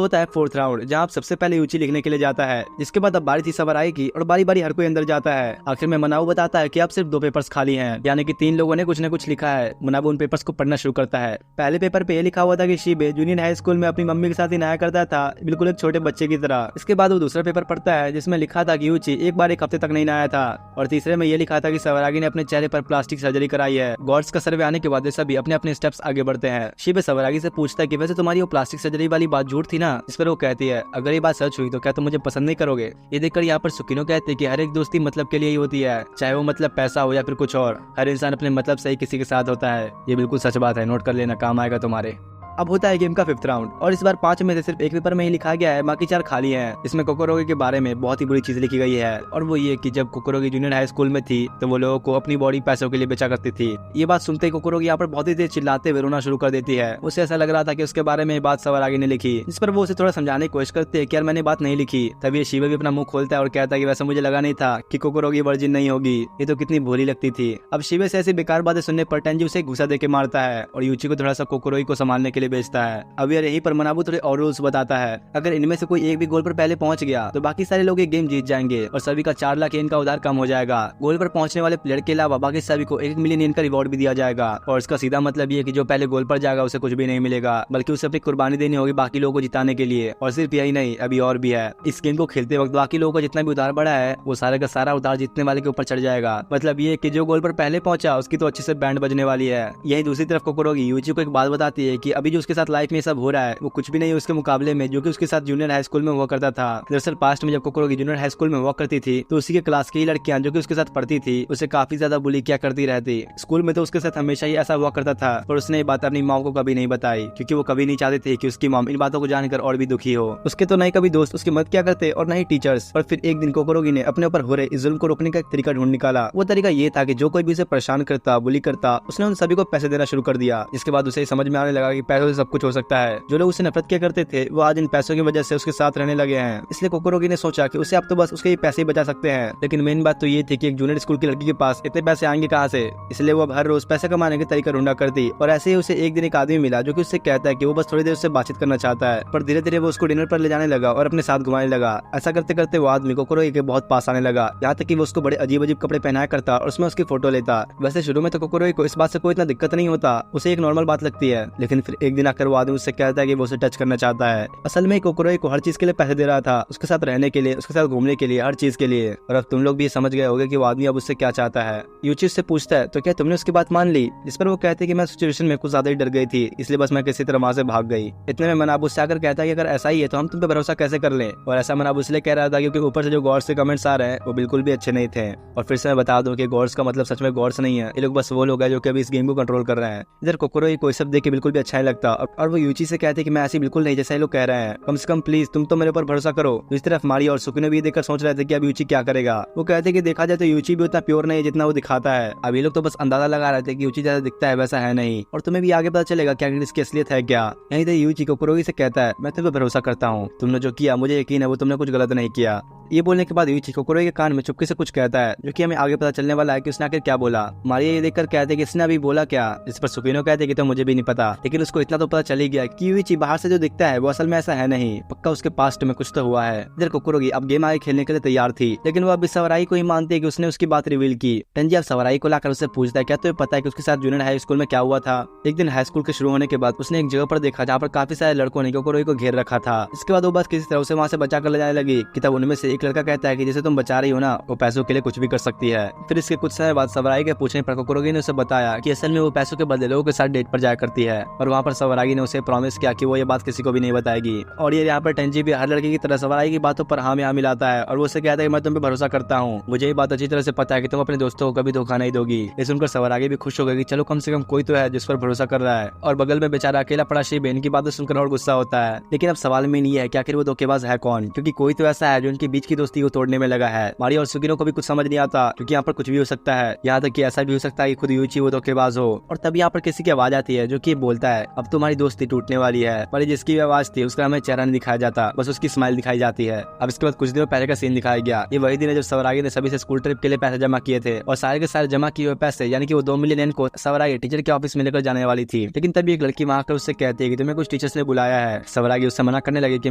होता है 4th राउंड, जहाँ आप सबसे पहले यूची लिखने के लिए जाता है। जिसके बाद अब बारी थी सवराई की और बारी बारी हर कोई अंदर जाता है। आखिर में मनाबू बताता है कि अब सिर्फ 2 पेपर्स खाली हैं, यानी कि 3 लोगों ने कुछ न कुछ लिखा है। मनाबू उन पेपर्स को पढ़ना शुरू करता है। पहले पेपर पे ये लिखा हुआ था कि शिबे जूनियर हाई स्कूल में अपनी मम्मी के साथ ही नया करता था, बिल्कुल एक छोटे बच्चे की तरह। इसके बाद वो दूसरा पेपर पढ़ता है जिसमें लिखा था कि यूची एक बार 1 हफ्ते तक नहीं नहाया था। और तीसरे में ये लिखा था कि सवरागी ने अपने चेहरे पर प्लास्टिक सर्जरी कराई है। गॉड्स का सर्वे आने के बाद सभी अपने अपने स्टेप्स आगे बढ़ते हैं। शिबे सवरागी से पूछता है कि वैसे तुम्हारी वो प्लास्टिक सर्जरी वाली बात झूठ थी ना। इस पर वो कहती है अगर ये बात सच हुई तो क्या तुम मुझे पसंद नहीं करोगे। ये देखकर यहाँ पर सुकिनो कहते हैं कि हर एक दोस्ती मतलब के लिए ही होती है, चाहे वो मतलब पैसा हो या फिर कुछ और। हर इंसान अपने मतलब से ही किसी के साथ होता है। ये बिल्कुल सच बात है, नोट कर लेना, काम आएगा तुम्हारे। अब होता है गेम का 5th राउंड और इस बार 5 में से सिर्फ 1 पेपर में ही लिखा गया है, बाकी 4 खाली हैं। इसमें कोकोरोगी के बारे में बहुत ही बुरी चीज लिखी गई है और वो ये कि जब कोकोरोगी जूनियर हाई स्कूल में थी तो वो लोगों को अपनी बॉडी पैसों के लिए बेचा करती थी। ये बात सुनते ही कोकोरोगी यहाँ पर बहुत ही तेज चिल्लाते हुए रोना शुरू कर देती है। उसे ऐसा लग रहा था कि उसके बारे में बात सवरागी ने लिखी, जिस पर वो उसे थोड़ा समझाने की कोशिश करते हैं कि यार मैंने बात नहीं लिखी। तभी शिबे भी अपना मुंह खोलता है और कहता है कि वैसा मुझे लगा नहीं था कि कोकोरोगी वर्जिन नहीं होगी, ये तो कितनी भोली लगती थी। अब शिबे से ऐसी बेकार बातें सुनने पर टेंजी उसे घुसा देके मारता है और यूची को थोड़ा सा कोकोरोगी को संभालने के लिए भेजता है। अब यार यही पर मनाबू थोड़े और रूल्स बताता है। अगर इनमें से कोई एक भी गोल पर पहले पहुंच गया तो बाकी सारे लोग ये गेम जीत जाएंगे और सभी का 4 लाख येन का उधार कम हो जाएगा। गोल पर पहुंचने वाले प्लेयर के अलावा बाकी सभी को 1 मिलियन येन का रिवॉर्ड भी दिया जाएगा। और इसका सीधा मतलब ये कि जो पहले गोल पर जाएगा उसे कुछ भी नहीं मिलेगा, बल्कि उसे अपनी कुर्बानी देनी होगी बाकी लोगों को जिताने के लिए। और सिर्फ यही नहीं, अभी और भी है। इस गेम को खेलते वक्त बाकी लोगों का जितना भी उधार बढ़ा है वो सारा का सारा उधार जीतने वाले के ऊपर चढ़ जाएगा। मतलब ये कि जो गोल पर पहले पहुंचा उसकी तो अच्छे से बैंड बजने वाली है। यही दूसरी तरफ कोकोरोगी यूची को एक बात बताती है कि अभी जो उसके साथ लाइफ में सब हो रहा है वो कुछ भी नहीं उसके मुकाबले में जो कि उसके साथ जूनियर हाई स्कूल में हुआ करता था। दरअसल पास्ट में जब कोकोरोगी जूनियर हाई स्कूल में हुआ करती थी तो उसी के क्लास की लड़कियां जो कि उसके साथ पढ़ती थी उसे काफी ज्यादा बुली किया करती रहती। स्कूल में तो उसके साथ हमेशा ही ऐसा हुआ करता था, पर उसने ये बात अपनी माँ को कभी नहीं बताई क्योंकि वो कभी नहीं चाहते थे कि उसकी माँ इन बातों को जानकर और भी दुखी हो। उसके तो नहीं कभी दोस्त उसकी मदद क्या करते और न ही टीचर्स। और फिर एक दिन कोकोरोगी ने अपने ऊपर हो रहे इस जुल्म को रोकने का एक तरीका ढूंढ निकाला। वो तरीका ये था कि जो कोई भी उसे परेशान करता, बुली करता, उसने उन सभी को पैसे देना शुरू कर दिया। जिसके बाद उसे समझ में आने लगा कि पैसों से सब कुछ हो सकता है। जो लोग उसे नफरत किया करते थे वो आज इन पैसों की वजह से उसके साथ रहने लगे हैं। इसलिए कोकोरोगी ने सोचा कि उसे अब तो बस उसके ये पैसे ही बचा सकते हैं। लेकिन मेन बात तो ये थी कि एक जूनियर स्कूल की लड़की के पास इतने पैसे आएंगे कहाँ से। इसलिए वो अब हर रोज पैसे कमाने के तरीका ढूंढा करती। और ऐसे ही उसे एक दिन एक आदमी मिला जो कि उससे कहता है कि वो बस थोड़ी देर उससे बातचीत करना चाहता है। पर धीरे धीरे वो उसको डिनर पर ले जाने लगा और अपने साथ घुमाने लगा। ऐसा करते करते वो आदमी कोकोरोगी के बहुत पास आने लगा, यहाँ तक कि वो उसको बड़े अजीब अजीब कपड़े पहनाया करता और उसमें उसकी फोटो लेता। वैसे शुरू में तो कोकोरोगी को इस बात से कोई इतना दिक्कत नहीं होता, उसे एक नॉर्मल बात लगती है। लेकिन फिर एक दिन आकर वो आदमी उससे कहता है कि वो उसे टच करना चाहता है। असल में कोकोरोगी को हर चीज के लिए पैसे दे रहा था, उसके साथ रहने के लिए, उसके साथ घूमने के लिए, हर चीज के लिए। और अब तुम लोग भी समझ गए होंगे कि वो आदमी अब उससे क्या चाहता है। यूची उससे पूछता है तो क्या तुमने उसकी बात मान ली। जिस पर वो कहते हैं कि मैं सिचुएशन में कुछ ज्यादा ही डर गई थी, इसलिए बस मैं किसी तरह वहां से भाग गई। इतने में मनाबू उससे आकर कहता है कि अगर ऐसा ही है तो हम तुम पे भरोसा कैसे कर लें। और ऐसा मनाबू इसलिए कह रहा था क्योंकि ऊपर से जो गॉड्स के कमेंट्स आ रहे हैं वो बिल्कुल भी अच्छे नहीं थे। और फिर से मैं बता दूं कि गॉड्स का मतलब सच में गॉड्स नहीं है, ये लोग बस वो लोग हैं जो कि अभी इस गेम को कंट्रोल कर रहे हैं। इधर कोकोरोगी को सब देख के बिल्कुल भी अच्छा नहीं लगता और वो यूची से कहते हैं कि मैं ऐसी बिल्कुल नहीं जैसा ये लोग कह रहे हैं, कम से कम प्लीज तुम तो मेरे ऊपर भरोसा करो। इस तरफ मारी और सुकिनो भी देखकर सोच रहे थे कि अब यूची क्या करेगा। वो कहते कि देखा जाए तो यूची भी उतना प्योर नहीं है जितना वो दिखाता है। अब ये लोग तो बस अंदाजा लगा रहे थे कि यूची जैसा दिखता है वैसा है नहीं, और तुम्हें भी आगे पता चलेगा क्या इसकी असलियत है क्या। यहीं तो यूची कोकोरोगी से कहता है मैं तुम पे भरोसा करता हूँ, तुमने जो किया मुझे यकीन है वो तुमने कुछ गलत नहीं किया। ये बोलने के बाद यूची कोकोरोगी के कान में चुपके से कुछ कहता है जो कि हमें आगे पता चलने वाला है कि उसने आखिर क्या बोला। मारिया ये देखकर कहते हैं कि इसने अभी बोला क्या। इस पर सुकिनो कहते हैं कि तो मुझे भी नहीं पता, लेकिन उसको इतना तो पता चल ही गया कि यूची बाहर से जो दिखता है वो असल में ऐसा है नहीं, पक्का उसके पास्ट में कुछ तो हुआ है। इधर कोकोरोगी अब गेम आगे खेलने के लिए तैयार थी, लेकिन वो अभी सवराई को ही मानती है कि उसने उसकी बात रिवील की। टेंजी अब सवराई को लाकर उससे पूछता है क्या तुम्हें पता है कि उसके साथ जूनियर हाई स्कूल में क्या हुआ था। एक दिन हाई स्कूल के शुरू होने के बाद उसने एक जगह पर देखा जहाँ पर काफी सारे लड़कों ने कोकोरोगी को घेर रखा था। इसके बाद वो बस किसी तरह उसे वहाँ से बचा कर ले जाने लगी कि तब उनमें से एक लड़का कहता है कि जैसे तुम बचा रही हो ना, वो पैसों के लिए कुछ भी कर सकती है। फिर इसके कुछ समय बाद सवरागी के पूछने पर कोकोरोगी ने उसे बताया कि असल में वो पैसों के बदले लोगों के साथ डेट पर जाया करती है, और वहाँ पर सवरागी ने उसे प्रॉमिस किया कि वो ये बात किसी को भी नहीं बताएगी। और ये यहाँ पर टेंजी भी हर लड़की की तरह सवरागी की बातों पर हाँ में हाँ मिलाता है, और वो उसे कहता है कि मैं तुम पे भरोसा करता हूँ, मुझे ये बात अच्छी तरह से पता है कि तुम अपने दोस्तों को कभी धोखा नहीं दोगी। ये सुनकर सवरागी भी खुश हो गई कि चलो कम से कम कोई तो है जिस पर भरोसा कर रहा है। और बगल में बेचारा अकेला पड़ा शिबे इनकी बातें सुनकर और गुस्सा होता है। लेकिन अब सवाल में नहीं है कि आखिर वो धोखेबाज है कौन, क्योंकि कोई तो ऐसा है जो उनके बीच की दोस्ती को तोड़ने में लगा है। मारी और सुगिनो को भी कुछ समझ नहीं आता, क्योंकि यहाँ पर कुछ भी हो सकता है। यहाँ तक कि ऐसा भी हो सकता है कि खुद यूची वो धोखेबाज हो। और तब यहाँ पर किसी की आवाज आती है जो कि बोलता है अब तुम्हारी दोस्ती टूटने वाली है। पर जिसकी भी आवाज थी उसका हमें चेहरा नहीं दिखाया जाता, बस उसकी स्माइल दिखाई जाती है। अब इसके बाद कुछ दिनों पहले का सीन दिखाया गया। ये वही दिन है जब सवरागी ने सभी से स्कूल ट्रिप के लिए पैसे जमा किए थे, और सारे के सारे जमा किए हुए पैसे यानी कि वो 2 मिलियन को सवरागी टीचर के ऑफिस में लेकर जाने वाली थी। लेकिन तभी एक लड़की वहां आकर उससे कहती है कि तुम्हें कुछ टीचर्स ने बुलाया है। सवरागी उससे मना करने लगी कि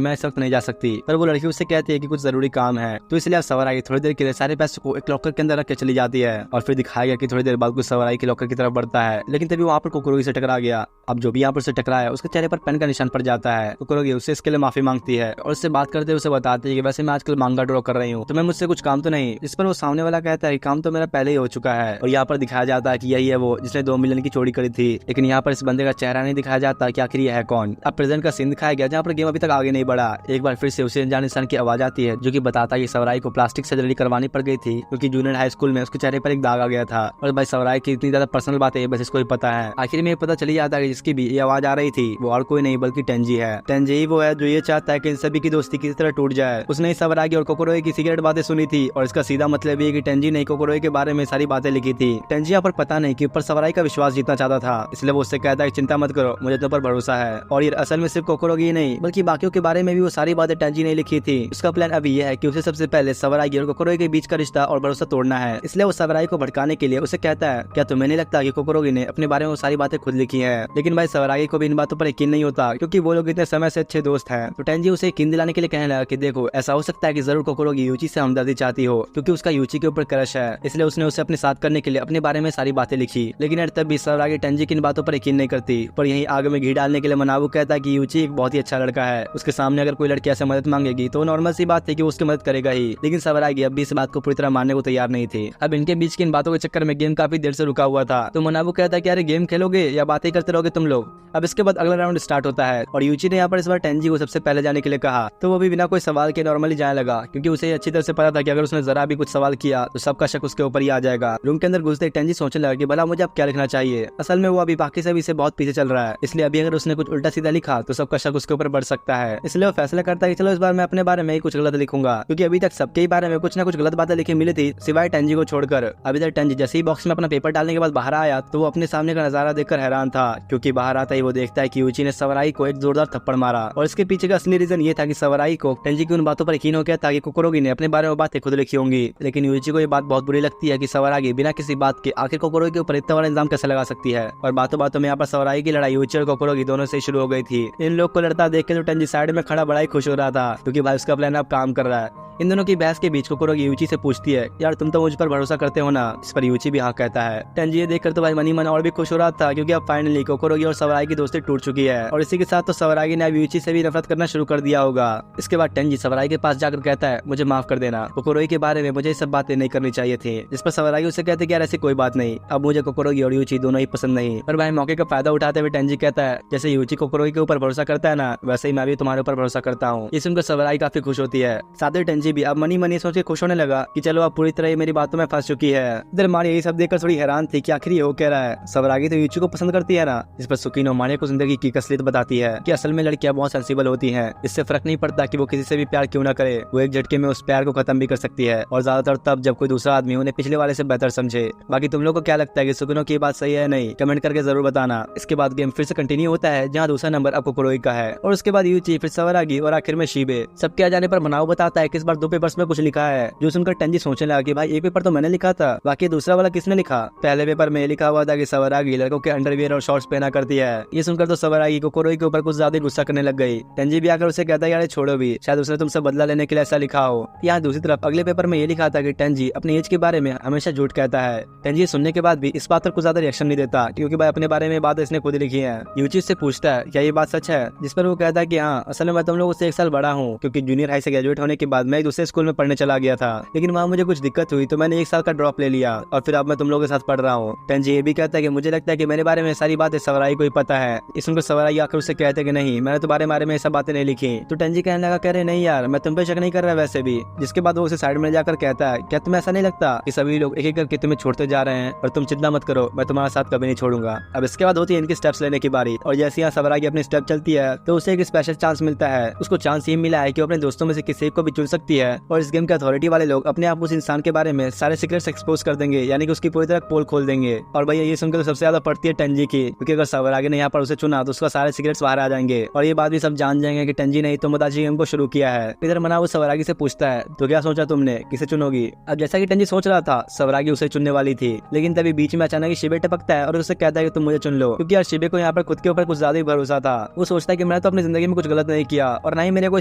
मैं इस वक्त नहीं जा सकती, पर वो लड़की उससे कहती है कि कुछ जरूरी काम है। तो इसलिए अब सवरागी थोड़ी देर के लिए सारे पैसों को एक लॉकर के अंदर रख के चली जाती है। और फिर दिखाया गया कि थोड़ी देर बाद कुछ सवरागी के लॉकर की तरफ बढ़ता है, लेकिन तभी वहाँ पर कोकोरोगी से टकरा गया। अब जो भी यहाँ पर से टकराया उसके चेहरे पर पेन का निशान पड़ जाता है। कोकोरोगी उससे इसके लिए माफी मांगती है और उससे बात करते हुए उसे बताती है कि वैसे मैं आजकल मांगा ड्रॉ कर रही हूँ, तो मैं मुझसे कुछ काम तो नहीं। इस पर वो सामने वाला कहता है काम तो मेरा पहले ही हो चुका है। और यहाँ पर दिखाया जाता है कि यही है वो जिसने 2 मिलियन की चोरी करी थी। लेकिन यहाँ पर इस बंदे का चेहरा नहीं दिखाया जाता कि आखिर ये है कौन। अब प्रेजेंट का सीन दिखाया गया जहाँ पर गेम अभी तक आगे नहीं बढ़ा। एक बार फिर से उसे अनजान इंसान की आवाज आती है जो कि बताता है कि सवराई को प्लास्टिक सर्जरी करवानी पड़ गई थी, क्योंकि जूनियर हाई स्कूल में उसके चेहरे पर एक दाग आ गया था। और भाई सवराई की इतनी ज्यादा पर्सनल बात है बस इसको ही पता है। आखिर में पता चली जाता है कि जिसकी भी ये आवाज आ रही थी वो और कोई नहीं बल्कि टेंजी है। टेंजी ही वो है जो ये चाहता है कि इन सभी की दोस्ती किसी तरह टूट जाए। उसने सवरागी और कोकोरोगी की सीक्रेट बातें सुनी थी, और इसका सीधा मतलब ये कि टेंजी ने कोकोरोगी के बारे में सारी बातें लिखी थी। टेंजी यहाँ पर पता नहीं कि ऊपर सवराई का विश्वास जीतना चाहता था, इसलिए वो उससे कहता है चिंता मत करो, मुझे तुम पर भरोसा है। और ये असल में सिर्फ कोकोरोगी ही नहीं बल्कि बाकियों के बारे में भी वो सारी बातें टेंजी ने लिखी थी। उसका प्लान अभी यह है कि उसे सबसे पहले सवरागी और कोकोरोगी के बीच का रिश्ता और भरोसा तोड़ना है। इसलिए वो सवराई को भड़काने के लिए उसे कहता है क्या तुम्हें नहीं लगता कि कोकोरोगी ने अपने बारे में वो सारी बातें खुद लिखी है। लेकिन भाई सवरागी को भी इन बातों पर यकीन नहीं होता, क्योंकि वो लोग इतने समय से अच्छे दोस्त हैं। तो टेंजी उसे यकीन दिलाने के लिए कहने लगा कि देखो ऐसा हो सकता है कि जरूर कोकोरोगी यूची से हमदर्दी चाहती हो, क्योंकि उसका यूची के ऊपर क्रश है, इसलिए उसने उसे अपने साथ करने के लिए अपने बारे में सारी बातें लिखी। लेकिन यार तब भी सवरागी टेंजी की इन बातों पर यकीन नहीं करती। पर यही आग में घी डालने के लिए मनाबू कहता है कि यूची एक बहुत ही अच्छा लड़का है, उसके सामने अगर कोई लड़की ऐसे मदद मांगेगी तो नॉर्मल सी बात है कि वो उसकी मदद करेगा ही। लेकिन सवरागी अब भी इस बात को पूरी तरह मानने को तैयार नहीं थी। अब इनके बीच की इन बातों के चक्कर में गेम काफी देर से रुका हुआ था। तो मनाबू कहता है कि अरे गेम खेलोगे या बातें करते रहोगे तुम लोग। अब इसके बाद अगला राउंड स्टार्ट होता है, और यूची ने यहाँ पर इस बार टेंजी को सबसे पहले जाने के लिए कहा। तो वो भी बिना कोई सवाल के नॉर्मली जाने लगा, क्योंकि उसे अच्छी तरह से पता था कि अगर उसने जरा भी कुछ सवाल किया तो सबका शक उसके ऊपर ही आ जाएगा। रूम के अंदर घुसते टेंजी सोचने लगा कि भला मुझे अब क्या लिखना चाहिए। असल में वो अभी बाकी सभी से बहुत पीछे चल रहा है, इसलिए अभी अगर उसने कुछ उल्टा सीधा लिखा तो सबका शक उसके ऊपर बढ़ सकता है। इसलिए वो फैसला करता है कि चलो इस बार मैं अपने बारे में ही कुछ गलत लिखूंगा, क्योंकि अभी तक सबके ही बारे में कुछ ना कुछ गलत बातें लिखी मिली थी सिवाय टेंजी को छोड़कर। अभी तक टेंजी जैसे ही बॉक्स में अपना पेपर डालने के बाद बाहर आया तो वो अपने सामने का नजारा देखकर हैरान था, क्योंकि बाहर आता ही वो देखता है कि यूची ने सवराई को एक जोरदार थप्पड़ मारा। और इसके पीछे का असली रीजन ये था कि सवराई को टेंजी की उन बातों पर यकीन हो गया था कि कोकोरोगी ने अपने बारे में बातें खुद लिखी होंगी। लेकिन यूची को ये बात बहुत बुरी लगती है कि सवरागी बिना किसी बात के आखिर कोकोरोगी के ऊपर इतना बड़ा इल्जाम कैसे लगा सकती है। और बातों बातों में यहाँ पर सवराई की लड़ाई यूची और कोकोरोगी दोनों से शुरू हो गई थी। इन लोग को लड़ता देख के तो टेंजी साइड में खड़ा बड़ा ही खुश हो रहा था, क्योंकि भाई उसका प्लान अब काम कर रहा है। इन दोनों की बहस के बीच कोकोरोगी यूची से पूछती है यार तुम तो मुझ पर भरोसा करते हो ना। इस पर यूची भी हाँ कहता है। टेंजी ये देखकर तो भाई मनी मन और भी खुश हो रहा था, क्योंकि अब फाइनली कोकोरोगी और सवराई की दोस्ती टूट चुकी है। और इसी के साथ तो सवरागी ने अब यूची से भी नफरत करना शुरू कर दिया होगा। इसके बाद टेंजी सवराई के पास जाकर कहता है मुझे माफ कर देना, कोकोरोगी के बारे में मुझे सब बातें नहीं करनी चाहिए थी। इस पर सवरागी उसे कहते यार ऐसी कोई बात नहीं, अब मुझे कोकोरोगी और यूची दोनों ही पसंद नहीं। पर भाई मौके का फायदा उठाते हुए टेंजी कहता है जैसे यूची कोकोरोगी के ऊपर भरोसा करता है ना, वैसे ही मैं भी तुम्हारे ऊपर भरोसा करता हूँ। ये सुनकर सवराई काफी खुश होती है। साथ ही टेंजी भी अब मनी सोच के खुश होने लगा कि चलो अब पूरी तरह मेरी बातों में फंस चुकी है। इधर मारी यही सब देखकर थोड़ी हैरान थी कि आखिर ये वो कह रहा है। सवरागी तो यूची को पसंद करती है ना। इस पर सुकीनो मारिया को जिंदगी की असलियत बताती है कि असल में लड़कियां बहुत सेंसिबल होती हैं, इससे फर्क नहीं पड़ता कि वो किसी से भी प्यार क्यों ना करे, वो एक झटके में उस प्यार को खत्म भी कर सकती है, और ज्यादातर तब जब कोई दूसरा आदमी उन्हें पिछले वाले से बेहतर समझे। बाकी तुम लोग को क्या लगता है कि सुकीनो की बात सही है नहीं, कमेंट करके जरूर बताना। इसके बाद गेम फिर से कंटिन्यू होता है, जहाँ दूसरा नंबर अब कोकोरोगी का है, और उसके बाद यूची, फिर सवरागी और आखिर में शिबे। सबके आ जाने पर मनाओ बताता है कि इस बार 2 पेपर्स में कुछ लिखा है, जो सुनकर टेंजी सोचने लगा कि भाई एक पेपर तो मैंने लिखा था, बाकी दूसरा वाला किसने लिखा। पहले पेपर में लिखा हुआ था कि सवरागी लड़कों के अंडरवियर और शॉर्ट्स पहना करती है। ये सुनकर तो सवरागी कोकोरोगी के ऊपर कुछ ज्यादा गुस्सा करने लग गई। टेंजी भी आकर उसे कहता है यार छोड़ो भी, शायद उसने तुमसे बदला लेने के लिए ऐसा लिखा हो। यहाँ दूसरी तरफ अगले पेपर में ये लिखा था कि टेंजी अपनी एज के बारे में हमेशा झूठ कहता है। टेंजी सुनने के बाद भी इस बात पर कुछ ज्यादा रिएक्शन नहीं देता, क्योंकि भाई अपने बारे में बात इसने खुद लिखी है। यूची से पूछता है क्या ये बात सच है, जिस पर वो कहता है कि हाँ असल में मैं तुम लोगों से 1 साल बड़ा हूँ, क्योंकि जूनियर हाई से ग्रेजुएट होने के बाद मैं दूसरे स्कूल में पढ़ने चला गया था, लेकिन वहाँ मुझे कुछ दिक्कत हुई तो मैंने 1 साल का ड्रॉप ले लिया और फिर अब मैं तुम लोगों के साथ पढ़ रहा हूँ। टेंजी ये भी कहता है कि मुझे लगता है कि मेरे बारे में सारी बातें सवराई को ही पता है। इस सुनकर सवराई आकर उससे कहते कि नहीं, मैंने तुम्हारे बारे में ऐसा बातें नहीं लिखी। तो टेंजी कहने लगा, कह रहे नहीं यार, मैं तुम पे शक नहीं कर रहा वैसे भी। जिसके बाद वो उसे साइड में जाकर कहता है, क्या तुम्हें ऐसा नहीं लगता कि सभी लोग एक एक करके तुम्हें छोड़ते जा रहे हैं, और तुम चिंता मत करो, मैं तुम्हारा साथ कभी नहीं छोड़ूंगा। अब इसके बाद होती है इनकी स्टेप्स लेने की बारी, और जैसे यहाँ सवराई अपनी स्टेप चलती है तो उसे एक स्पेशल चांस मिलता है। उसको चांस ये मिला है कि वो अपने दोस्तों में से किसी को भी चुन सकती है, और इस गेम के अथॉरिटी वाले लोग अपने आप उस इंसान के बारे में सारे सीक्रेट्स एक्सपोज कर देंगे, यानी कि उसकी पूरी तरह पोल खोल देंगे। और भैया ये सुनकर तो सबसे ज्यादा पड़ती है टेंजी की, क्योंकि अगर सवरागी ने यहाँ पर उसे चुना तो उसका सारे सीक्रेट्स बाहर आ जाएंगे, और ये बात भी सब जान जाएंगे कि टेंजी ने तो मुताजी गेम को शुरू किया है। इधर मना वो सवरागी से पूछता है, तो क्या सोचा तुमने, किसे चुनोगी? अब जैसा कि टेंजी सोच रहा था, सवरागी उसे चुनने वाली थी, लेकिन तभी बीच में अचानक शिबे टपकता है और उसे कहता है कि तुम मुझे चुन लो, क्योंकि यार शिबे को यहाँ पर खुद के ऊपर कुछ ज्यादा ही भरोसा था। वो सोचता है कि मैंने तो अपनी जिंदगी में कुछ गलत नहीं किया, और ना ही मेरे कोई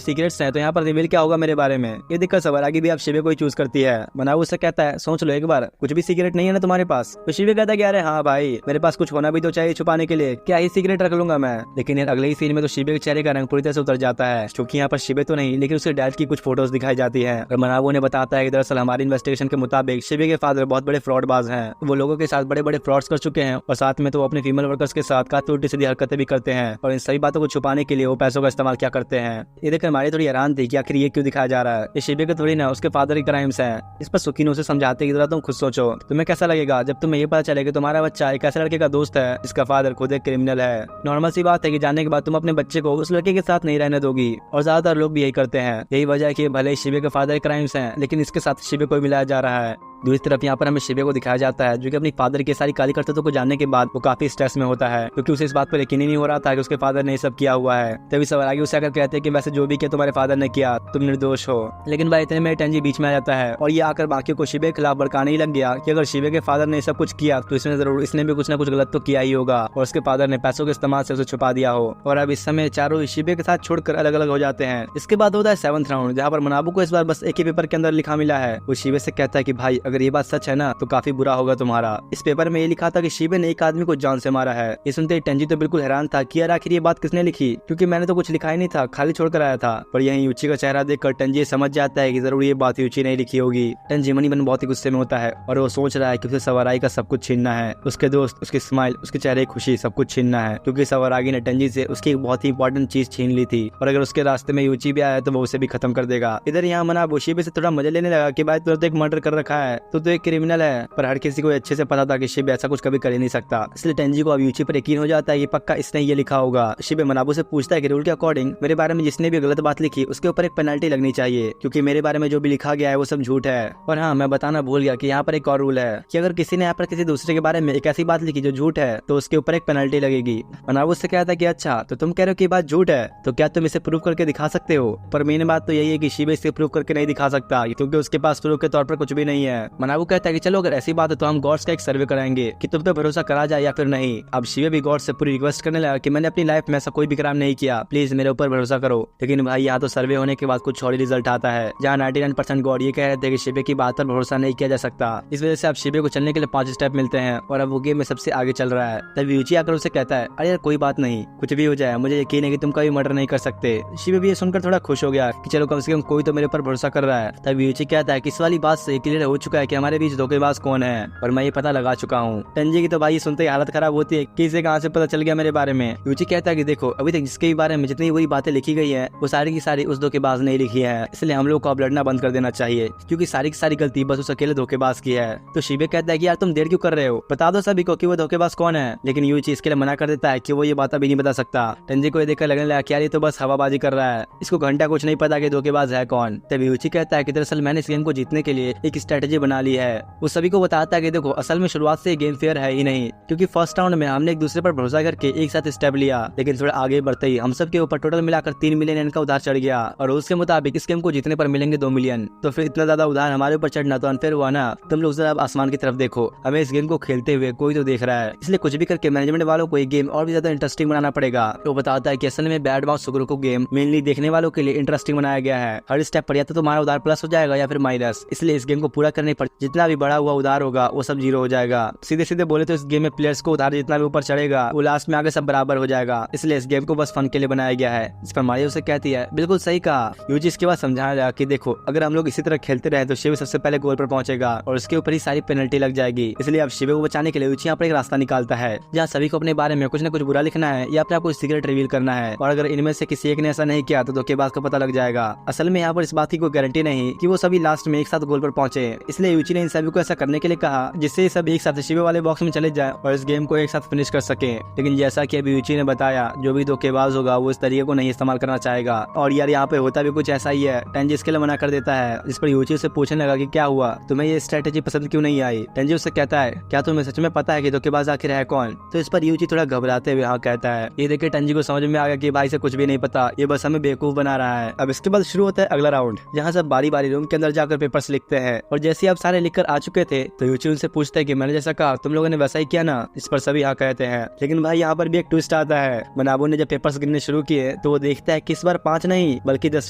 सीक्रेट्स हैं, तो यहाँ पर रिवील क्या होगा मेरे बारे में। ये दिक्कत सवरागी भी अब शिबे को ही चूज करती है। मनाव उससे कहता है, सोच लो एक बार, कुछ भी सीक्रेट नहीं है ना तुम्हारे पास? तो शिबे कहता है कि अरे हाँ भाई, मेरे पास कुछ होना भी तो चाहिए छुपाने के लिए, क्या ही सीक्रेट रख लूंगा मैं। लेकिन यार अगले ही सीन में तो शिबे के चेहरे का रंग पूरी तरह से उतर जाता है, क्योंकि यहाँ पर शिबे तो नहीं लेकिन उसके डैड की कुछ फोटोज दिखाई जाती है। और मनावो ने बताता है कि दरअसल हमारी इन्वेस्टिगेशन के मुताबिक शिबे के फादर बहुत बड़े फ्रॉडबाज हैं। वो लोगों के साथ बड़े बड़े फ्रॉड्स कर चुके हैं, और साथ में तो वो अपने फीमेल वर्कर्स के साथ काफी उल्टी सीधी हरकतें भी करते हैं, और इन सभी बातों को छुपाने के लिए वो पैसों का इस्तेमाल क्या करते हैं। ये देखकर हमारी थोड़ी हैरान थी कि आखिर ये क्यों दिखाया जा रहा है, ये शिबे के थोड़ी ना उसके फादर के क्राइम्स हैं। इस पर सुकीनो से समझाते कि जरा तुम खुद सोचो, तुम्हें कैसा लगेगा जब तुम्हें ये पता चले कि तुम्हारा बच्चा एक ऐसे लड़के का दोस्त है जिसका फादर खुद एक क्रिमिनल है। नॉर्मल सी बात है कि जानने के बाद तुम अपने बच्चे को उस लड़के के साथ नहीं रहने दोगी, और ज्यादातर लोग भी यही करते हैं। यही वजह है कि भले ही शिबे के फादर क्राइम्स हैं, लेकिन इसके साथ शिबे को मिलाया जा रहा है। दूसरी तरफ यहाँ पर हमें शिबे को दिखाया जाता है, जो कि अपनी फादर की सारी काली करतूतों को जानने के बाद वो काफी स्ट्रेस में होता है, क्योंकि उसे इस बात पर यकीन ही नहीं हो रहा था कि उसके फादर ने सब किया हुआ है। तभी सवरागी उसे आकर कहते हैं कि वैसे जो भी किया तुम्हारे फादर ने किया, तुम निर्दोष हो। लेकिन भाई इतने में टेंजी बीच में आ जाता है, और ये आकर बाकियों को शिबे के खिलाफ भड़काने ही लग गया कि अगर शिबे के फादर ने सब कुछ किया तो इसमें जरूर इसने भी कुछ न कुछ गलत तो किया ही होगा, और उसके फादर ने पैसों के इस्तेमाल से उसे छुपा दिया हो। और अब इस समय चारों शिबे के साथ छोड़कर अलग अलग हो जाते हैं। इसके बाद होता है 7th राउंड, जहाँ पर मनाबू को इस बार बस एक ही पेपर के अंदर लिखा मिला है। वो शिबे से कहता है कि भाई अगर ये बात सच है ना तो काफी बुरा होगा तुम्हारा। इस पेपर में ये लिखा था कि शिबे ने एक आदमी को जान से मारा है। ये सुनते ही टेंजी तो बिल्कुल हैरान था कि यार आखिर ये बात किसने लिखी, क्योंकि मैंने तो कुछ लिखा ही नहीं था, खाली छोड़कर आया था। पर यहीं यूची का चेहरा देखकर टेंजी समझ जाता है कि जरूर ये बात यूची नहीं लिखी होगी। टेंजी मनी मन बहुत ही गुस्से में होता है, और वो सोच रहा है कि उसे सवराई का सब कुछ छीनना है, उसके दोस्त, उसकी स्माइल, उसके चेहरे की खुशी, सब कुछ छीनना है, क्योंकि सवरागी ने टेंजी से उसकी एक बहुत ही इंपॉर्टेंट चीज छीन ली थी, और अगर उसके रास्ते में यूची भी आया तो वो उसे भी खत्म कर देगा। इधर यहाँ मना शिबे से थोड़ा मजा लेने लगा कि भाई तू तो एक मर्डर कर रखा है, तो एक क्रिमिनल है। पर हर किसी को अच्छे से पता था कि शिबे ऐसा कुछ कभी कर ही नहीं सकता, इसलिए टेंजी को अब यूची पर यकीन हो जाता है ये पक्का इसने ये लिखा होगा। शिबे मनाबू से पूछता है कि रूल के अकॉर्डिंग मेरे बारे में जिसने भी गलत बात लिखी उसके ऊपर एक पेनल्टी लगनी चाहिए, क्योंकि मेरे बारे में जो भी लिखा गया है वो सब झूठ है। और हाँ, मैं बताना भूल गया कि यहाँ पर एक और रूल है कि अगर किसी ने यहाँ पर किसी दूसरे के बारे में एक ऐसी बात लिखी जो झूठ है तो उसके ऊपर एक पेनल्टी लगेगी। मनाबू से कहता है कि अच्छा, तो तुम कह रहे हो कि बात झूठ है, तो क्या तुम इसे प्रूव करके दिखा सकते हो? पर मेन बात तो यही है कि शिबे इसे प्रूव करके नहीं दिखा सकता, क्योंकि उसके पास प्रूफ के तौर पर कुछ भी नहीं है। मनाबू कहता है कि चलो अगर ऐसी बात है तो हम गॉड्स का एक सर्वे कराएंगे कि तुम पे भरोसा करा जाए या फिर नहीं। अब शिवे भी गॉड से पूरी रिक्वेस्ट करने लगा कि मैंने अपनी लाइफ में ऐसा कोई भी क्राइम नहीं किया, प्लीज मेरे ऊपर भरोसा करो। लेकिन भाई यहाँ तो सर्वे होने के बाद कुछ और ही रिजल्ट आता है, जहाँ 99% गॉड ये कह रहे थे कि शिवे की बात पर भरोसा नहीं किया जा सकता। इस वजह से अब शिवे को चलने के लिए 5 स्टेप मिलते हैं, और अब वो गेम में सबसे आगे चल रहा है। तब यूची आकर उसे कहता है, अरे यार कोई बात नहीं, कुछ भी हो जाए, मुझे यकीन है कि तुम कभी मर्डर नहीं कर सकते। शिवे भी ये सुनकर थोड़ा खुश हो गया कि चलो कम से कम कोई तो मेरे ऊपर भरोसा कर रहा है। तब यूची कहता है कि इस वाली बात से क्लियर हो चुका है कि हमारे बीच धोखेबाज कौन है, और मैं ये पता लगा चुका हूँ। टेंजी की तो भाई सुनते ही हालत खराब होती है कि इसे कहाँ से पता चल गया मेरे बारे में। यूची कहता है कि देखो, अभी तक जिसके बारे में जितनी बुरी बातें लिखी गई है वो सारी की सारी उस धोखेबाज ने लिखी है, इसलिए हम लोग को अब लड़ना बंद कर देना चाहिए, क्योंकि सारी की सारी गलती बस उस अकेले धोखेबाज की है। तो शिबे कहता है कि यार तुम देर क्यों कर रहे हो, बता दो सभी को कि वो धोखेबाज कौन है। लेकिन यूची इसके लिए मना कर देता है कि वो ये बात अभी नहीं बता सकता। टेंजी को ये देखकर लगने लगा कि यार ये तो बस हवाबाजी कर रहा है, इसको घंटा कुछ नहीं पता कि धोखेबाज है कौन। तब यूची कहता है कि दरअसल मैंने इस गेम को जीतने के लिए एक स्ट्रेटेजी बना ली है। वो सभी को बताता है कि देखो, असल में शुरुआत से गेम फेयर है ही नहीं, क्योंकि फर्स्ट राउंड में हमने एक दूसरे पर भरोसा करके एक साथ स्टेप लिया, लेकिन थोड़ा आगे बढ़ते ही हम सब के ऊपर टोटल मिलाकर 3 मिलियन का उधार चढ़ गया, और उसके मुताबिक इस गेम को जीतने पर मिलेंगे 2 मिलियन। तो फिर इतना ज्यादा उधार हमारे ऊपर चढ़ना तो अनफेयर हुआ ना। तुम लोग जरा आसमान की तरफ देखो, हमें इस गेम को खेलते हुए कोई तो देख रहा है, इसलिए कुछ भी करके मैनेजमेंट वालों को ये गेम और भी ज्यादा इंटरेस्टिंग बनाना पड़ेगा। तो बताता है कि असल में बैड माउस सुगुरु गेम मेनली देखने वालों के लिए इंटरेस्टिंग बनाया गया है। हर स्टेप पर या तो तुम्हारा उधार प्लस हो जाएगा या फिर माइनस, इसलिए इस गेम को पूरा करने पर जितना भी बड़ा हुआ उधार होगा वो सब जीरो हो जाएगा। सीधे सीधे बोले तो इस गेम में प्लेयर्स को उधार जितना भी ऊपर चढ़ेगा वो लास्ट में आगे सब बराबर हो जाएगा, इसलिए इस गेम को बस फन के लिए बनाया गया है। इस पर मारियो उसे कहती है बिल्कुल सही कहा। यूजी इसके बाद समझाया लगा कि देखो अगर हम लोग इसी तरह खेलते रहे तो शिवे सबसे पहले गोल पर पहुंचेगा और उसके ऊपर ही सारी पेनल्टी लग जाएगी, इसलिए अब शिवे को बचाने के लिए यूजी यहाँ पर एक रास्ता निकालता है जहाँ सभी को अपने बारे में कुछ न कुछ बुरा लिखना है या अपना कोई सीक्रेट रिवील करना है, और अगर इनमें से किसी एक ने ऐसा नहीं किया तो धोखेबाज को पता लग जाएगा। असल में यहाँ पर इस बात की कोई गारंटी नहीं कि वो सभी लास्ट में एक साथ गोल पर पहुंचे, इसलिए यूजी ने इन सभी को ऐसा करने के लिए कहा जिससे सब एक साथ शिवे वाले बॉक्स में चले जाए और इस गेम को एक साथ फिनिश कर सके। लेकिन जैसा कि अभी यूजी ने बताया जो भी धोखेबाज होगा वो इस तरीके को नहीं इस्तेमाल करना चाहेगा, और यार यहाँ पे होता भी कुछ ऐसा ही है। टेंजी इसके लिए मना कर देता है, जिस पर यूजी उसे पूछने लगा कि क्या हुआ, तुम्हें ये स्ट्रेटेजी पसंद क्यों नहीं आई। टेंजी उससे कहता है क्या तुम्हें सच में पता है कि धोखेबाज आखिर है कौन। तो इस पर यूजी थोड़ा घबराते हुए हाँ कहता है। ये देखे टेंजी को समझ में आ गया कि भाई से कुछ भी नहीं पता, ये बस हमें बेवकूफ बना रहा है। अब इसके बाद शुरू होता है अगला राउंड जहाँ सब बारी बारी रूम के अंदर जाकर पेपर्स लिखते हैं, और जैसे आप सारे लिखकर आ चुके थे तो यूजी उनसे पूछता है कि मैंने जैसा कहा तुम लोगों ने वैसा ही किया ना। इस पर सभी हाँ कहते हैं, लेकिन भाई यहाँ पर भी एक ट्विस्ट आता है। मनाबू ने जब पेपर्स गिनने शुरू किए तो वो देखता है कि इस बार 5 नहीं बल्कि 10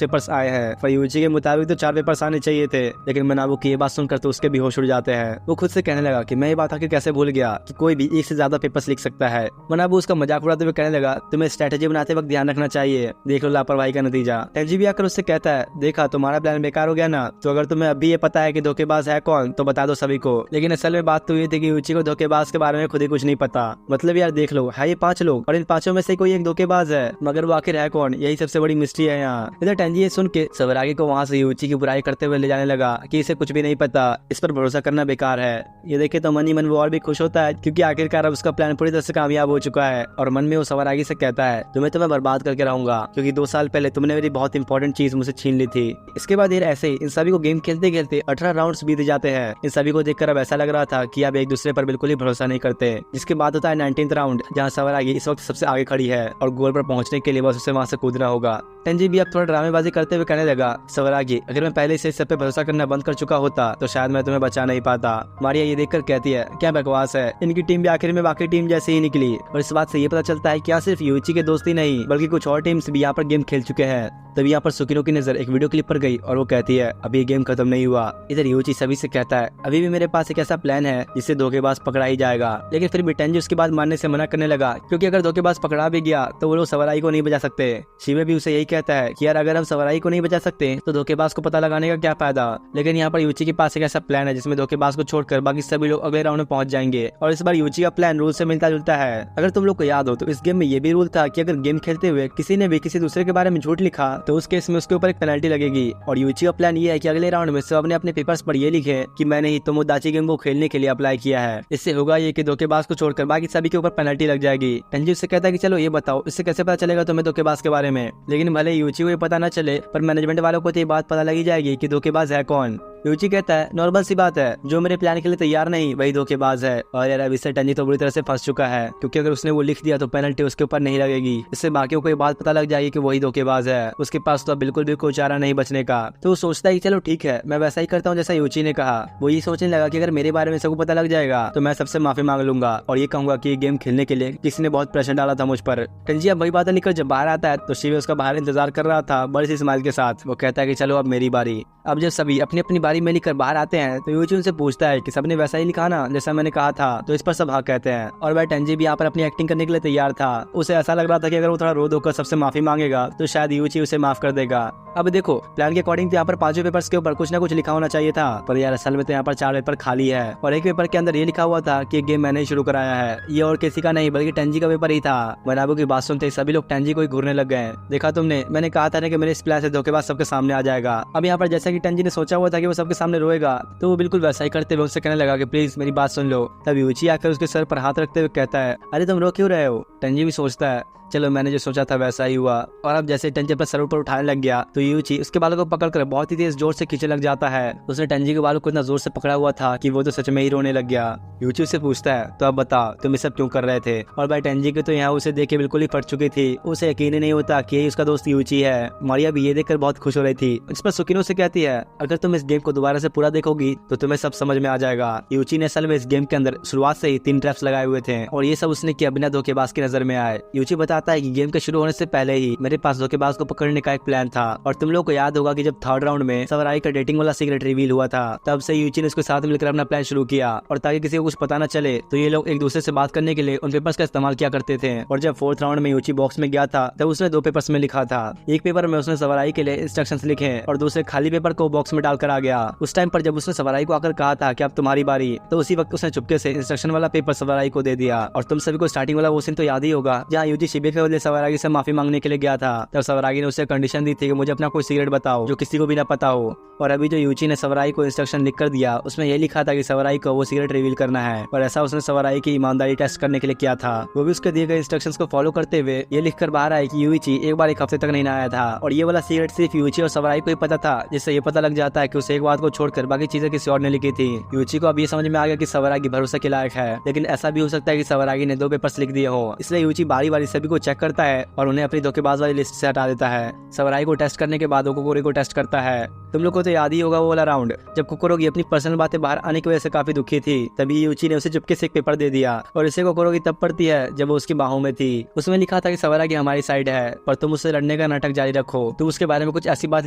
पेपर्स आए हैं। फयूजी के मुताबिक तो 4 पेपर्स आने चाहिए थे, लेकिन मनाबू की ये बात सुनकर तो उसके भी होश उड़ जाते हैं। वो खुद से कहने लगा कि मैं ये बात आखिर कैसे भूल गया कि कोई भी 1 से ज्यादा पेपर्स लिख सकता है। मनाबू उसका मजाक उड़ाते हुए कहने लगा तुम्हें स्ट्रेटेजी बनाते वक्त ध्यान रखना चाहिए, देख लो लापरवाही का नतीजा। टेंजी भी आकर उससे कहता है देखा तुम्हारा प्लान बेकार हो गया ना, तो अगर तुम्हें अभी ये पता है कि धोखेबाज है कौन तो बता दो सभी को। लेकिन असल में बात तो ये थी कि यूची को धोखेबाज के बारे में खुद ही कुछ नहीं पता। मतलब यार देख लो है ये 5 लोग और इन 5 में से कोई एक धोखेबाज है, मगर वो आखिर है कौन यही सबसे बड़ी मिस्ट्री है यहाँ। इधर टेंजी ये सुन के सबरागी को वहाँ से यूची की बुराई करते हुए ले जाने लगा कि इसे कुछ भी नहीं पता, इस पर भरोसा करना बेकार है। ये देखे तो मन ही मन वो और भी खुश होता है क्योंकि आखिरकार अब उसका प्लान पूरी तरह से कामयाब हो चुका है, और मन में वो सबरागी से कहता है तुम्हें बर्बाद करके रहूंगा क्योंकि 2 साल पहले तुमने मेरी बहुत इंपॉर्टेंट चीज मुझसे छीन ली थी। इसके बाद ऐसे इन सभी को गेम खेलते खेलते 18 राउंड्स बीत जाते हैं। इन सभी को देखकर अब ऐसा लग रहा था कि अब एक दूसरे पर बिल्कुल ही भरोसा नहीं करते। जिसके बाद होता है 19th राउंड जहाँ सबरागी इस वक्त सबसे आगे खड़ी है और गोल पर पहुंचने के लिए बस उसे वहां से कूदना होगा। टेंजी भी अब थोड़ा ड्रामेबाजी करते हुए कहने लगा सबरागी अगर मैं पहले से इस सब पे भरोसा करना बंद कर चुका होता तो शायद मैं तुम्हें बचा नहीं पाता। मारिया ये देखकर कहती है क्या बकवास है, इनकी टीम भी आखिर में बाकी टीम जैसे ही निकली। और इस बात से ये पता चलता है क्या सिर्फ यूची के दोस्ती नहीं बल्कि कुछ और टीम्स भी यहाँ पर गेम खेल चुके हैं। तभी यहाँ पर सुकिनो की नजर एक वीडियो क्लिप पर गई और वो कहती है अभी ये गेम खत्म नहीं हुआ। इधर यूची सभी से कहता है अभी भी मेरे पास एक ऐसा प्लान है जिससे धोखेबाज पकड़ा ही जाएगा। लेकिन फिर भी टेंजी उसकी बात मानने से मना करने लगा क्योंकि अगर धोखेबाज पकड़ा भी गया तो वो लोग सबराई को नहीं बचा सकते। शिवे भी उसे यही कहता है कि यार अगर हम सबराई को नहीं बचा सकते तो धोखेबाज को पता लगाने का क्या फायदा। लेकिन यहाँ पर यूची के पास एक ऐसा प्लान है जिसमें धोखेबाज को छोड़कर बाकी सभी लोग अगले राउंड में पहुंच जाएंगे, और इस बार यूची का प्लान रूल से मिलता जुलता है। अगर तुम लोग को याद हो तो इस गेम में ये भी रूल था कि अगर गेम खेलते हुए किसी ने भी किसी दूसरे के बारे में झूठ लिखा तो उस केस में उसके ऊपर एक पेनल्टी लगेगी। और यूची का प्लान ये है कि अगले राउंड में सब ने अपने पेपर्स पर ये लिखे कि मैंने ही तोमोदाची गेम को खेलने के लिए अप्लाई किया है। इससे होगा ये कि धोखेबाज को छोड़कर बाकी सभी के ऊपर पेनल्टी लग जाएगी। टेंजी उससे कहता है कि चलो ये बताओ इससे कैसे पता चलेगा तुम्हें धोखेबाज के बारे में। लेकिन भले यूची को ये पता न चले पर मैनेजमेंट वालों को तो ये बात पता लगी जाएगी कि धोखेबाज है कौन। यूची कहता है नॉर्मल सी बात है, जो मेरे प्लान के लिए तैयार नहीं वही धोखेबाज है। और यार अब इससे टेंजी तो बुरी तरह से फंस चुका है क्योंकि अगर उसने वो लिख दिया तो पेनल्टी उसके ऊपर नहीं लगेगी। इससे बाकियों को ये बात पता लग जाएगी कि वही धोखेबाज है। उसके पास तो बिल्कुल भी कोई चारा नहीं बचने का। तो वो सोचता है कि चलो ठीक है मैं वैसा ही करता हूँ जैसा यूची ने कहा। वो ये सोचने लगा कि अगर मेरे बारे में सबको पता लग जाएगा तो मैं सबसे माफी मांग लूंगा और ये कहूंगा कि गेम खेलने के लिए किसी ने बहुत प्रेशर डाला था मुझ पर। टेंजी अब वही बात निकल जब बाहर आता है तो शिवे उसका बाहर इंतजार कर रहा था बड़ी सी स्माइल के साथ। वो कहता है कि चलो अब मेरी बारी। अब जब सभी अपनी अपनी बारी में लिखकर बाहर आते हैं तो यूची उनसे पूछता है कि सबने वैसा ही लिखा ना जैसा मैंने कहा था। तो इस पर सब हाँ कहते हैं और वह टेंजी भी यहाँ पर अपनी एक्टिंग करने के लिए तैयार था। उसे ऐसा लग रहा था कि अगर वो थोड़ा रो धोकर सबसे माफी मांगेगा तो शायद यूची उसे माफ कर देगा। अब देखो प्लान के अकॉर्डिंग तो यहाँ पर 5 पेपर्स के ऊपर कुछ ना कुछ लिखा होना चाहिए था, पर यार असल में तो यहाँ पर 4 पेपर खाली है और एक पेपर के अंदर ये लिखा हुआ था कि गेम मैंने शुरू कराया है। ये और किसी का नहीं बल्कि टेंजी का पेपर ही था। मनाबू की बात सुनते सभी लोग टेंजी को ही घूरने लग गए। देखा तुमने, मैंने कहा था ना कि मेरे इस प्लान से धोखेबाज सबके सामने आ जाएगा। अब यहाँ पर जैसा कि टेंजी ने सोचा हुआ था कि वो सबके सामने रोएगा तो वो बिल्कुल वैसा ही करते हुए उससे कहने लगा कि प्लीज मेरी बात सुन लो। तब यूची आकर उसके सर पर हाथ रखते हुए कहता है अरे तुम रो क्यों रहे हो। टेंजी भी सोचता है चलो मैंने जो सोचा था वैसा ही हुआ। और अब जैसे टेंजी अपने सर ऊपर उठाने लग गया तो यूची उसके बालों को पकड़कर बहुत ही तेज जोर से खींचने लग जाता है। उसने टेंजी के बालों को इतना जोर से पकड़ा हुआ था कि वो तो सच में ही रोने लग गया। यूची उससे पूछता है तो अब बता तुम ये सब क्यों कर रहे थे। और भाई टेंजी के तो यहाँ उसे देख के बिल्कुल ही फट चुकी थी। उसे यकीन ही नहीं होता कि उसका दोस्त यूची है। मारिया भी ये देखकर बहुत खुश हो रही थी। इस पर सुकिनो से कहती है अगर तुम इस गेम को दोबारा से पूरा देखोगी तो तुम्हें सब समझ में आ जाएगा। यूची ने असल में इस गेम के अंदर शुरुआत से ही 3 ट्रैप्स लगाए हुए थे और ये सब उसने किया बिना धोखेबाज की नजर में आए। यूची बताता है कि गेम के शुरू होने से पहले ही मेरे पास धोखेबाज को पकड़ने का एक प्लान था और तुम लोग को याद होगा कि जब 3rd राउंड में सवराई का डेटिंग वाला सीक्रेट रिवील हुआ था तब से यूची ने उसके साथ मिलकर अपना प्लान शुरू किया और ताकि किसी को कुछ पता न चले तो ये लोग एक दूसरे से बात करने के लिए उन पेपर्स का इस्तेमाल किया करते थे। और जब 4th राउंड में यूची बॉक्स में गया था तब उसने 2 पेपर्स में लिखा था। एक पेपर में उसने सवराई के लिए इंस्ट्रक्शंस लिखे और दूसरे खाली पेपर को बॉक्स में डालकर आ गया। उस टाइम पर जब उसने सवराई को आकर कहा था कि अब तुम्हारी बारी, तो उसी वक्त उसने चुपके से इंस्ट्रक्शन वाला पेपर सवराई को दे दिया। और तुम सभी को स्टार्टिंग वाला वो सीन तो याद ही होगा जहाँ यूजी शिबे के बदले सवरागी से माफी मांगने के लिए गया था। तब सवरागी ने उसे कंडीशन दी थी कि मुझे अपना कोई सीक्रेट बताओ जो किसी को भी ना पता हो। और अभी जो यूची ने सवराई को इंस्ट्रक्शन लिख कर दिया उसमें यह लिखा था कि सवराई को वो सीक्रेट रिवील करना है और ऐसा उसने सवराई की ईमानदारी टेस्ट करने के लिए किया था। वो भी उसके दिए गए इंस्ट्रक्शंस को फॉलो करते हुए ये लिखकर बाहर आया कि यूची एक बार 1 हफ्ते तक नहीं नहाया था और ये वाला सीक्रेट सिर्फ यूची और सवराई को ही पता था, जिससे ये पता लग जाता है कि उसे एक बात को छोड़कर बाकी चीजें किसी और ने लिखी थी। यूची को अब ये समझ में आ गया कि सवरागी भरोसे के लायक है, लेकिन ऐसा भी हो सकता है कि सवरागी ने 2 पेपर्स लिख दिए हो। इसलिए यूची बारी बारी सभी को चेक करता है और उन्हें अपनी धोखेबाज वाली लिस्ट से हटा देता है। सवराई को टेस्ट करने के बाद कोकोरोगी को टेस्ट करता है। तुम लोग को तो याद ही होगा वो वाला राउंड जब कोकोरोगी अपनी पर्सनल बातें बाहर आने की वजह से काफी दुखी थी। तभी यूची ने उसे चुपके से एक पेपर दे दिया और इसे कोकोरोगी तब पढ़ती है जब वो उसकी बाहों में थी। उसमें लिखा था कि सवरागी हमारी साइड है पर तुम उससे लड़ने का नाटक जारी रखो, तुम उसके बारे में कुछ ऐसी बात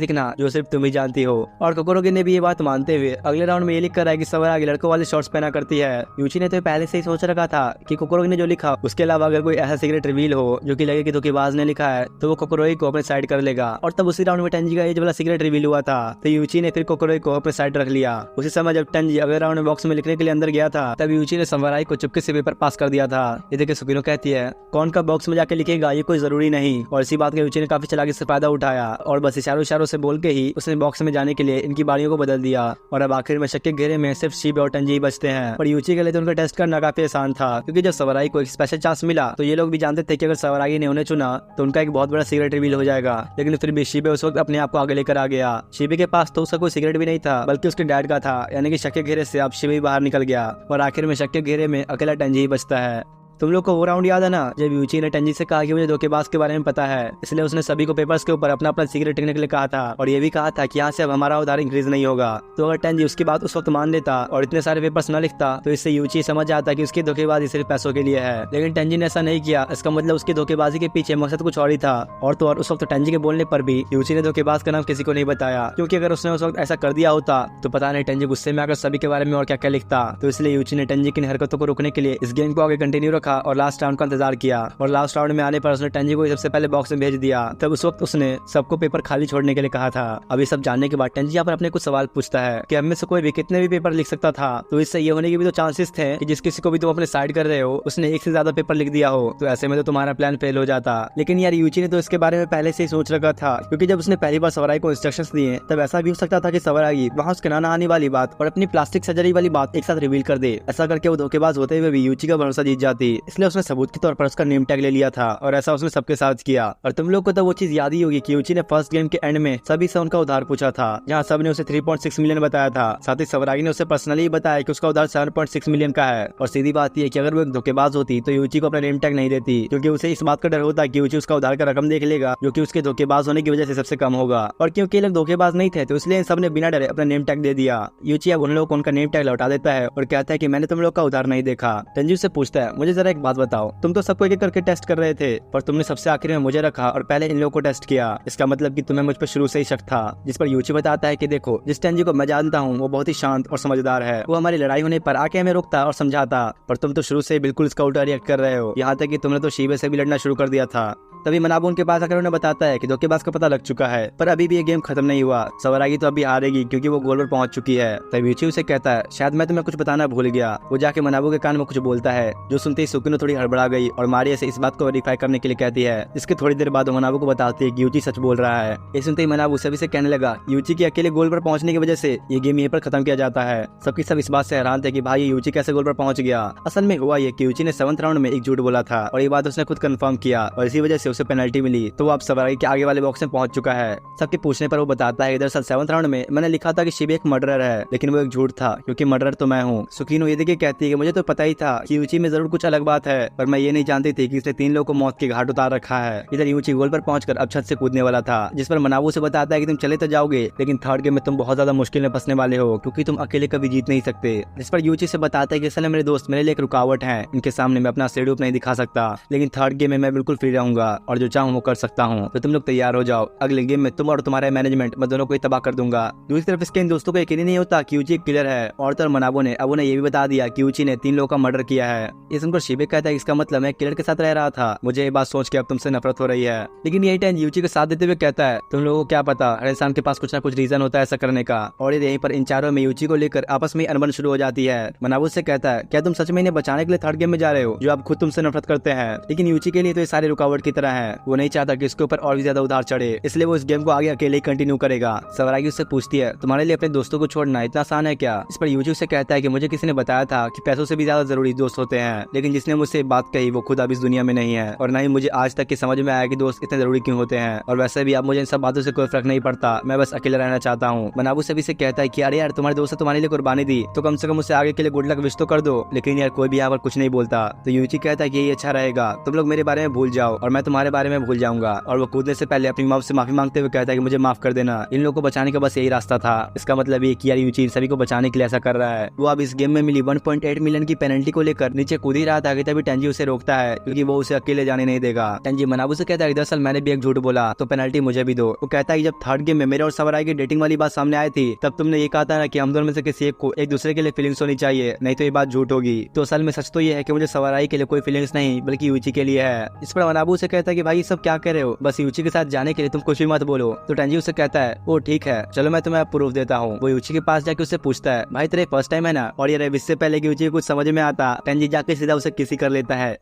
लिखना जो सिर्फ तुम ही जानती हो। और कोकोरोगी ने भी ये बात मानते हुए अगले राउंड में ये लिख कर आया कि सवरागी लड़कों वाले शॉर्ट्स पहना करती है। यूची ने तो पहले से ही सोच रखा था कि कोकोरोगी ने जो लिखा उसके अलावा अगर कोई ऐसा सीक्रेट रिवील हो जो कि लगे कि धोखेबाज ने लिखा है तो वो कोकोरोगी को अपने साइड कर लेगा। और तब उसी राउंड में टेंजी का एज वाला सीक्रेट रिवील हुआ था तो यूची ने फिर कोकोरोगी को अपने साइड रख लिया। उसी समय जब टेंजी अगले राउंड में बॉक्स में लिखने के लिए अंदर गया था तब यूची ने सवराई को चुपके से पेपर पास कर दिया था। ये देखे सुकिनो कहती है कौन का बॉक्स में जाके लिखेगा ये कोई जरूरी नहीं। और इसी बात का यूची ने काफी चालाकी से फायदा उठाया और बस इशारों से बोल के ही उसने बॉक्स में जाने के लिए इनकी बारियों को बदल दिया। और अब आखिर में शक के घेरे में सिर्फ शिबे और टेंजी ही बचते हैं। और यूची के लिए तो उनका टेस्ट करना काफी आसान था क्योंकि जब सवराई को एक स्पेशल चांस मिला तो ये लोग भी जानते थे कि अगर सवरागी ने उन्हें चुना तो उनका एक बहुत बड़ा सीक्रेट रिवील हो जाएगा। लेकिन फिर भी शिबे उस वक्त अपने आप को आगे लेकर आ गया। शिबे के पास तो उसका कोई सीक्रेट भी नहीं था बल्कि उसके डैड का था, यानी कि शक के घेरे से अब शिबे भी बाहर निकल गया और आखिर में शक के घेरे में अकेला टेंजी ही बचता है। तुम लोग को वो राउंड याद है ना जब यूची ने टेंजी से कहा कि मुझे धोखेबाज के बारे में पता है, इसलिए उसने सभी को पेपर्स के ऊपर अपना अपना सीक्रेट लिखने के लिए कहा था और ये भी कहा था कि यहाँ से अब हमारा उधार इंक्रीज नहीं होगा। तो अगर टेंजी उसकी बात उस वक्त मान लेता और इतने सारे पेपर्स न लिखता तो इससे यूची समझ जाता कि उसकी धोखेबाजी सिर्फ पैसों के लिए है। लेकिन टेंजी ने ऐसा नहीं किया, इसका मतलब उसकी धोखेबाजी के पीछे मकसद कुछ और ही था। और तो और उस वक्त टेंजी के बोलने पर भी यूची ने धोखेबाज का नाम किसी को नहीं बताया, क्योंकि अगर उसने उस वक्त ऐसा कर दिया होता तो पता नहीं टेंजी गुस्से में आकर सभी के बारे में और क्या क्या लिखता। तो इसलिए यूची ने टेंजी की हरकतों को रोकने के लिए इस गेम को आगे कंटिन्यू रखा और लास्ट राउंड इंतजार किया। और लास्ट राउंड में आने पर उसने टेंजी को सबसे पहले बॉक्स में भेज दिया। तब उस वक्त उसने सबको पेपर खाली छोड़ने के लिए कहा था। अभी सब जानने के बाद टेंजी यहाँ पर अपने कुछ सवाल पूछता है कि हम में से कोई भी कितने भी पेपर लिख सकता था, तो इससे ये होने के भी तो चांसेस थे कि जिस किसी को भी तुम अपने साइड कर रहे हो उसने एक से ज्यादा पेपर लिख दिया हो, तो ऐसे में तो तुम्हारा प्लान फेल हो जाता। लेकिन यार यूची ने तो इसके बारे में पहले से ही सोच रखा था, क्योंकि जब उसने पहली बार सवराई को इंस्ट्रक्शंस दिए तब ऐसा भी हो सकता था कि सवराई वहाँ उसके नाना आने वाली बात और अपनी प्लास्टिक सर्जरी वाली बात एक साथ रिवील कर दे। ऐसा करके वो धोखेबाज होते हुए भी यूची का भरोसा जीत जाती, इसलिए उसने सबूत के तौर पर उसका नेम टैग ले लिया था और ऐसा उसने सबके साथ किया। और तुम लोग को तो वो चीज याद ही होगी कि यूची ने फर्स्ट गेम के एंड में सभी से उनका उधार पूछा था, जहाँ सब ने उसे 3.6 मिलियन बताया था। साथ ही सवरागी ने उसे पर्सनली बताया कि उसका उधार 7.6 मिलियन का है। और सीधी बात यह कि अगर वो एक धोखेबाज होती तो यूची को अपना नेम टैग नहीं देती, क्योंकि उसे इस बात का डर होता कि यूची उसका उधार का रकम देख लेगा जो कि उसके धोखेबाज होने की वजह से सबसे कम होगा। और क्योंकि ये लोग धोखेबाज नहीं थे तो इसलिए सब ने बिना डरे अपना नेम टैग दे दिया। यूची अब उन लोगों को उनका नेम टैग लौटा देता है और कहता है कि मैंने तुम लोग का उधार नहीं देखा। टेंजी से पूछता है मुझे जरा एक बात बताओ, तुम तो सबको एक करके टेस्ट कर रहे थे पर तुमने सबसे आखिर में मुझे रखा और पहले इन लोगों को टेस्ट किया, इसका मतलब कि तुम्हें मुझ पर शुरू से ही शक था। जिस पर यूची बताता है कि देखो जिस टेंजी को मैं जानता हूँ वो बहुत ही शांत और समझदार है, वो हमारी लड़ाई होने पर आके हमें रोकता और समझाता, पर तुम तो शुरू से ही बिल्कुल इसका उल्टा रिएक्ट कर रहे हो, यहाँ तक कि तुमने तो शिबे से भी लड़ना शुरू कर दिया था। तभी मनाबू उनके पास आकर उन्हें बताता है कि धोखेबाज का पता लग चुका है, पर अभी भी ये गेम खत्म नहीं हुआ। सवरागी तो अभी हारेगी क्योंकि वो गोल पर पहुंच चुकी है। तभी यूची उसे कहता है शायद मैं तुम्हें कुछ बताना भूल गया। वो जाके मनाबू के कान में कुछ बोलता है, जो सुनते ही सुकिनो थोड़ी हड़बड़ा गई और मारिया से इस बात को वेरीफाई करने के लिए कहती है। इसके थोड़ी देर बाद मनाबू को बताती है कि यूची सच बोल रहा है। ये सुनते ही मनाबू सभी से कहने लगा यूची के अकेले गोल पर पहुंचने की वजह से ये गेम यहीं पर खत्म किया जाता है। सबकी सब इस बात से हैरान थे कि भाई यूची कैसे गोल पर पहुंच गया। असल में हुआ ये कि यूची ने 7th राउंड में एक झूठ बोला था और ये बात उसने खुद कंफर्म किया और इसी वजह से से उसे पेनल्टी मिली तो वो अब सवारी के आगे वाले बॉक्स में पहुंच चुका है। सबके पूछने पर वो बताता है दरअसल 7th राउंड में मैंने लिखा था कि शिबे एक मर्डरर है, लेकिन वो एक झूठ था क्योंकि मर्डरर तो मैं हूँ। सुकीनो ये देखिए कहती है कि मुझे तो पता ही था कि यूची में जरूर कुछ अलग बात है, पर मैं ये नहीं जानती थी कि इसने 3 लोगों को मौत के घाट उतार रखा है। इधर यूची गोल पर पहुंचकर अब छत से कूदने वाला था, जिस पर मनाबू से बताता है कि तुम चले तो जाओगे, लेकिन थर्ड गेम में तुम बहुत ज्यादा मुश्किल में फंसने वाले हो क्योंकि तुम अकेले कभी जीत नहीं सकते। जिस पर यूची से बताता है कि असल में मेरे दोस्त मेरे लिए एक रुकावट है, इनके सामने मैं अपना सेडूप नहीं दिखा सकता, लेकिन थर्ड गेम में मैं बिल्कुल फ्री रहूंगा और जो चाहूँ वो कर सकता हूँ, तो तुम लोग तैयार हो जाओ। अगले गेम में तुम और तुम्हारा मैनेजमेंट मैं दोनों को तबाह कर दूंगा। दूसरी तरफ इसके इन दोस्तों को यकीन नहीं होता कि यूची एक किलर है, और तो मनाबो ने अब उन्हें ये भी बता दिया कि यूची ने 3 लोगों का मर्डर किया है। ये सुनकर शिबे कहता है इसका मतलब मैं किलर के साथ रह रहा था, मुझे ये बात सोच के अब तुमसे नफरत हो रही है। लेकिन यही टाइम यूची के साथ देते हुए कहता है तुम लोगों को क्या पता, हर इंसान के पास कुछ ना कुछ रीजन होता है ऐसा करने का। और यहीं पर इन चारों में यूची को लेकर आपस में अनबन शुरू हो जाती है। मनाबो से कहता है क्या तुम सच में इन्हें बचाने के लिए थर्ड गेम में जा रहे हो जो आप खुद तुमसे नफरत करते हैं। लेकिन यूची के लिए तो ये सारे रुकावट की तरह है, वो नहीं चाहता कि इसके ऊपर और भी ज्यादा उधार चढ़े, इसलिए वो इस गेम को आगे अकेले ही कंटिन्यू करेगा। सवरागी उससे पूछती है तुम्हारे लिए अपने दोस्तों को छोड़ना इतना आसान है क्या। इस पर यूची से कहता है कि मुझे किसी ने बताया था कि पैसों से भी ज्यादा जरूरी दोस्त होते हैं, लेकिन जिसने मुझसे बात कही वो खुद अब इस दुनिया में नहीं है, और न ही मुझे आज तक की समझ में आया कि दोस्त इतने जरूरी क्यों होते हैं। और वैसे भी अब मुझे इन सब बातों से कोई फर्क नहीं पड़ता, मैं बस अकेले रहना चाहता हूँ। मनाबू सभी से कहता है कि अरे यार तुम्हारे दोस्त तुम्हारे लिए कुर्बानी दी तो कम से कम उसे आगे के लिए गुड लक विश तो कर दो, लेकिन यार कोई भी यहाँ पर कुछ नहीं बोलता। तो यूची कहता है कि यही अच्छा रहेगा, तुम लोग मेरे बारे में भूल जाओ और मैं तुम्हारे बारे में भूल जाऊंगा। और वो कूदने से पहले अपनी माँ से माफी मांगते हुए कहता है कि मुझे माफ कर देना, इन लोगों को बचाने का बस यही रास्ता था। इसका मतलब ये कि यार यूची सभी को बचाने के लिए ऐसा कर रहा है। वो अब इस गेम में मिली 1.8 मिलियन की पेनल्टी को लेकर नीचे कूद ही रहा था कि तभी टेंजी उसे रोकता है क्योंकि वो उसे अकेले जाने नहीं देगा। टेंजी मनाबू से कहता है दरअसल मैंने भी एक झूठ बोला तो पेनल्टी मुझे भी दो। वो कहता है जब थर्ड गेम में मेरे और सवराई की डेटिंग वाली बात सामने आई थी तब तुमने ये कहा था ना कि हम दोनों में से किसी एक को एक दूसरे के लिए फीलिंग्स होनी चाहिए, नहीं तो ये बात झूठ होगी। तो असल में सच तो ये है कि मुझे सवराई के लिए कोई फीलिंग्स नहीं बल्कि यूची के लिए है। इस पर मनाबू से कहता है कि भाई ये सब क्या कर रहे हो, बस यूची के साथ जाने के लिए तुम कुछ भी मत बोलो। तो टेंजी उसे कहता है वो ठीक है चलो मैं तुम्हें प्रूफ देता हूँ। वो यूची के पास जाके उससे पूछता है भाई तेरे फर्स्ट टाइम है ना, और यार इससे पहले कि यूची को कुछ समझ में आता टेंजी जाके सीधा उसे किसी कर लेता है।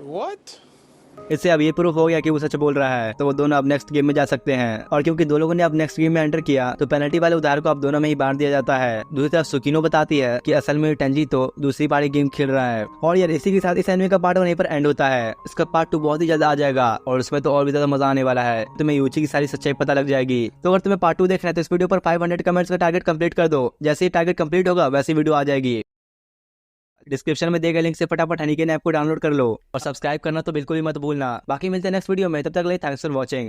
What? इससे अब ये प्रूफ हो गया कि वो सच बोल रहा है, तो वो दोनों अब नेक्स्ट गेम में जा सकते हैं। और क्योंकि दो लोगों ने अब नेक्स्ट गेम में एंटर किया तो पेनल्टी वाले उधार को अब दोनों में ही बांट दिया जाता है। दूसरी तरफ सुकीनो बताती है कि असल में टेंजी तो दूसरी बारी गेम खेल रहा है। और यार इसी के साथ इस एनिमे का पार्ट वहीं पर एंड होता है। इसका पार्ट 2 बहुत ही ज्यादा आ जाएगा और उसमें तो और भी ज्यादा मजा आने वाला है, तुम्हें यूची की सारी सच्चाई पता लग जाएगी। तो अगर तुम्हें पार्ट 2 देखना है तो इस वीडियो पर 500 कमेंट्स का टारगेट कंप्लीट कर दो, जैसे ही टारगेट कंप्लीट होगा वैसी वीडियो आ जाएगी। डिस्क्रिप्शन में दिए गए लिंक से फटाफट हनीकेन ऐप को डाउनलोड कर लो और सब्सक्राइब करना तो बिल्कुल भी मत भूलना। बाकी मिलते हैं नेक्स्ट वीडियो में, तब तक के लिए थैंक्स फॉर वॉचिंग।